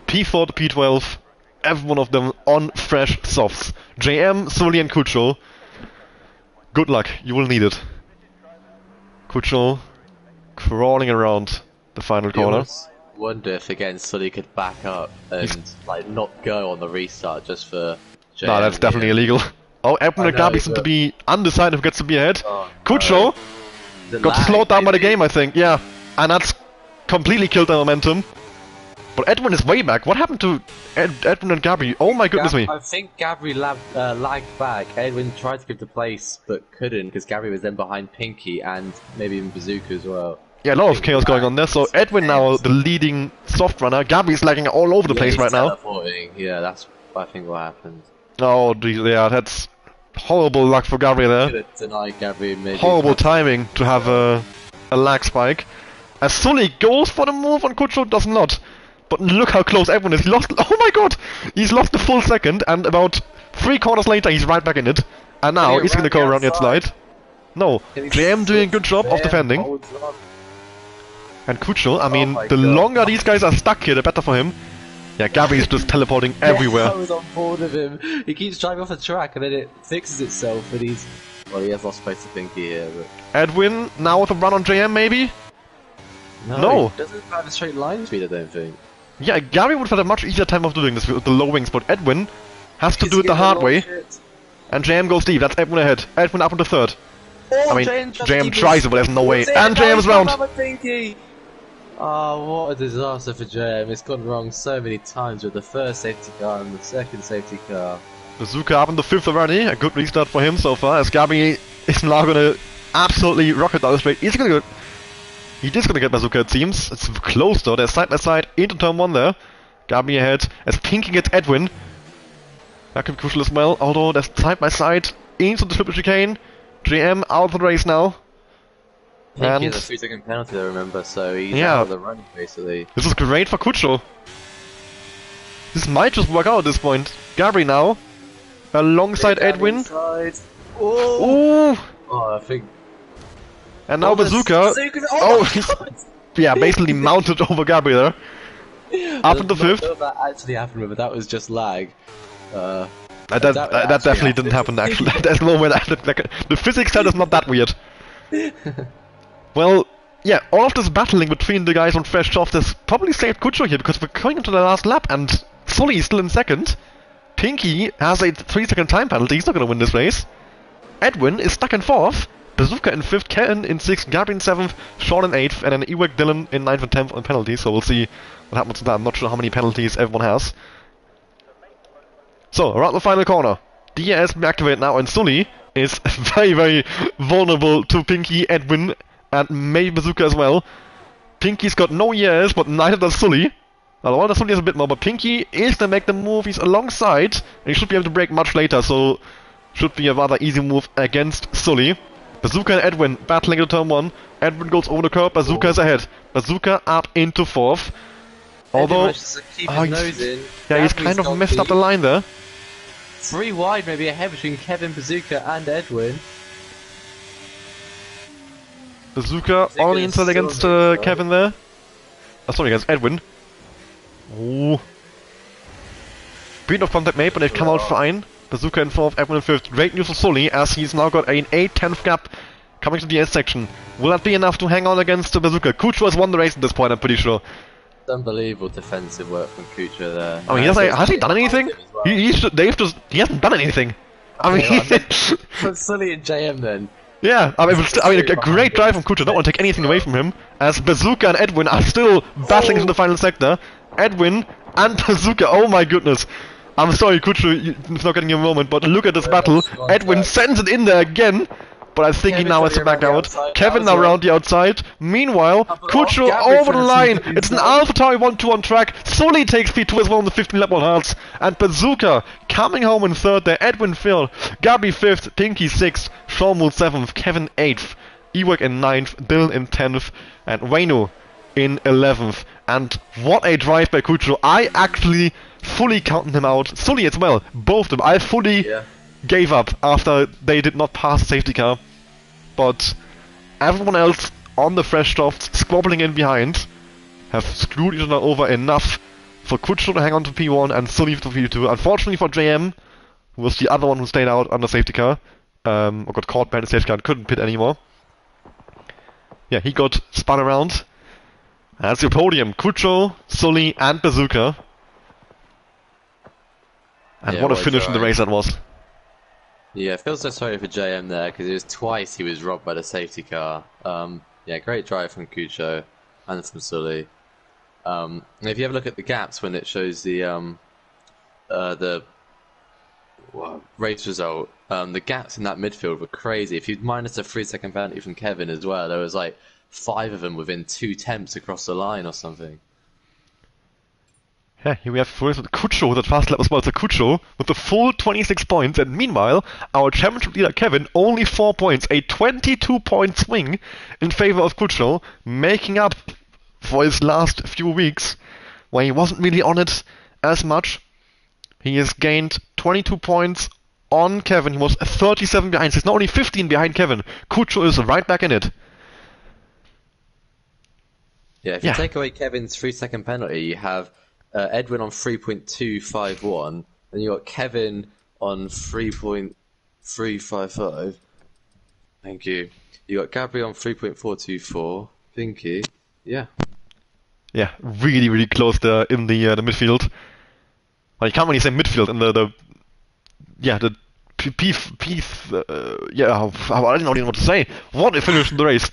P4 to P12, every one of them on fresh softs. JM, Sully and Kucho, good luck, you will need it. Kucho crawling around the final corner. I wonder if again Sully could back up and like not go on the restart just for JM. No, that's definitely illegal. Oh, Edwin and Gabi seem to be undecided who gets to be ahead. Kucho got slowed down by the game, I think, yeah. And that's completely killed their momentum. But Edwin is way back. What happened to Edwin and Gabi? Oh my goodness me. I think Gabri lagged back. Edwin tried to give the place, but couldn't, because Gabri was then behind Pinky and maybe even Bazooka as well. Yeah, a lot of chaos going on there. So Edwin now the leading soft runner. Gabi's lagging all over the place right now. Yeah, that's I think what happened. Oh, yeah, that's horrible luck for Gabri there. Could have denied Gabri maybe. Horrible timing to have a lag spike. As Sully goes for the move on Kucho, does not. But look how close everyone is. He lost. Oh my god! He's lost the full second, and about 3 corners later, he's right back in it. And now he's gonna go around the slide. No, JM doing a good job of defending. And Kucho, I mean, the longer these guys are stuck here, the better for him. Yeah, Gabi's just teleporting everywhere. I was on board with him. He keeps driving off the track, and then it fixes itself, and he's. Well, he has lost space to Pinky here, but. Edwin now with a run on JM, maybe? No. He doesn't have a straight line speed, I don't think. Yeah, Gabi would have had a much easier time of doing this with the low wings, but Edwin has to do it the hard way. And JM goes deep, that's Edwin ahead. Edwin up into 3rd. Oh, I mean, JM tries it, but there's no way. And JM's round! Oh, what a disaster for JM. It's gone wrong so many times with the first safety car and the second safety car. Bazooka up in the 5th already, a good restart for him so far, as Gabi is now gonna absolutely rocket down the straight. He's gonna go. He is gonna get Bazooka, it seems. It's close though, they're side by side into turn 1 there. Gabi ahead, as Pinky gets Edwin. That could be crucial as well, although they're side by side into the triple chicane. JM out of the race now. Pinky has a 3-second penalty, I remember, so he's out of the run basically. This is great for Kucho. This might just work out at this point. Gabi now, alongside Edwin. Oh, I think. And now Bazooka. He's yeah, basically mounted over Gabi there. Up in the 5th. That actually happened, but that was just lag. That definitely didn't happen actually. There's no way that the physics side is not that weird. Well, yeah, all of this battling between the guys on fresh soft has probably saved Kucho here, because we're going into the last lap and Sully is still in 2nd. Pinky has a 3-second time penalty, he's not going to win this race. Edwin is stuck in 4th. Bazooka in 5th, Ken in 6th, Gabi in 7th, Sean in 8th, and then Ewek Dylan in 9th and 10th on penalties, so we'll see what happens to that. I'm not sure how many penalties everyone has. So, around the final corner. DRS being activated now, and Sully is very, very vulnerable to Pinky, Edwin, and maybe Bazooka as well. Pinky's got no ES, but neither does Sully. Well, Sully has a bit more, but Pinky is to make the move. He's alongside, and he should be able to brake much later, so should be a rather easy move against Sully. Bazooka and Edwin battling into turn 1. Edwin goes over the curb, Bazooka is ahead. Bazooka up into 4th. Although, he's kind of messed up the line there. 3 wide, maybe ahead between Kevin, Bazooka, and Edwin. Bazooka only inside against Kevin there. Oh, sorry, against Edwin. Ooh. Breed of contact made, but they've come out fine. Bazooka in 4th, Edwin in 5th. Great news for Sully, as he's now got an 8/10 gap coming to the S section. Will that be enough to hang on against Bazooka? Kuchar has won the race at this point, I'm pretty sure. It's unbelievable defensive work from Kuchar there. I mean, has he done anything? Well. He hasn't done anything. I mean, Put Sully and JM then. yeah, I mean, a great drive from Kuchar. Don't want to take anything away from him, as Bazooka and Edwin are still battling into the final sector. Edwin and Bazooka, oh my goodness. I'm sorry, Kuchar, it's not getting a moment, but look at this battle. Edwin sends it in there again, but I think he now has to back out. Kevin now around the outside. Meanwhile, Kuchar over the line. It's an AlphaTauri 1-2 on track. Sully takes P2 as well on the 15 lap on Hearts. And Bazooka coming home in third there. Edwin 4th, Gabi 5th, Pinky 6th, Shawmul 7th, Kevin 8th, Ewek in 9th, Dylan in 10th, and Wayno in 11th. And what a drive by Kuchar. I actually fully counted him out. Sully as well, both of them. I fully gave up after they did not pass the safety car. But everyone else on the fresh softs, squabbling in behind, have screwed each other over enough for Kuchar to hang on to P1 and Sully to P2. Unfortunately for JM, who was the other one who stayed out on the safety car, or got caught by the safety car and couldn't pit anymore. Yeah, he got spun around. That's your podium. Kuchar, Sully, and Bazooka. And what a finish in the race that was. Yeah, I feel so sorry for JM there, because it was twice he was robbed by the safety car. Yeah, great drive from Kuchar and from Sully. If you have a look at the gaps when it shows the race result, the gaps in that midfield were crazy. If you minus a 3-second penalty from Kevin as well, there was like 5 of them within 2 tenths across the line or something. Yeah, here we have first with Kuchar with that fast lap as well. So Kuchar with the full 26 points, and meanwhile, our championship leader Kevin only 4 points, a 22-point swing in favor of Kuchar, making up for his last few weeks where he wasn't really on it as much. He has gained 22 points on Kevin. He was 37 behind. So he's not only 15 behind Kevin. Kuchar is right back in it. Yeah, if you take away Kevin's 3-second penalty, you have Edwin on 3.251, and you got Kevin on 3.355. Thank you. You got Gabriel on 3.424. Pinky. Yeah. Yeah, really, really close there in the midfield. Well, you can't really say midfield in the I don't know what to say. What a finish in the race.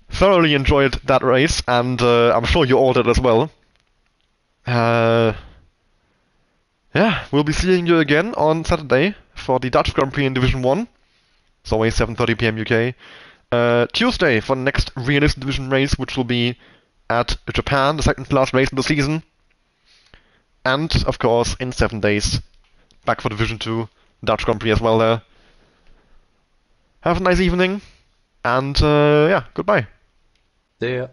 Thoroughly enjoyed that race, and I'm sure you all did as well. Yeah, we'll be seeing you again on Saturday for the Dutch Grand Prix in Division 1. It's always 7:30 PM UK. Tuesday for the next realistic division race, which will be at Japan, the second to last race of the season. And, of course, in 7 days, back for Division 2, Dutch Grand Prix as well there. Have a nice evening, and yeah, goodbye. See ya.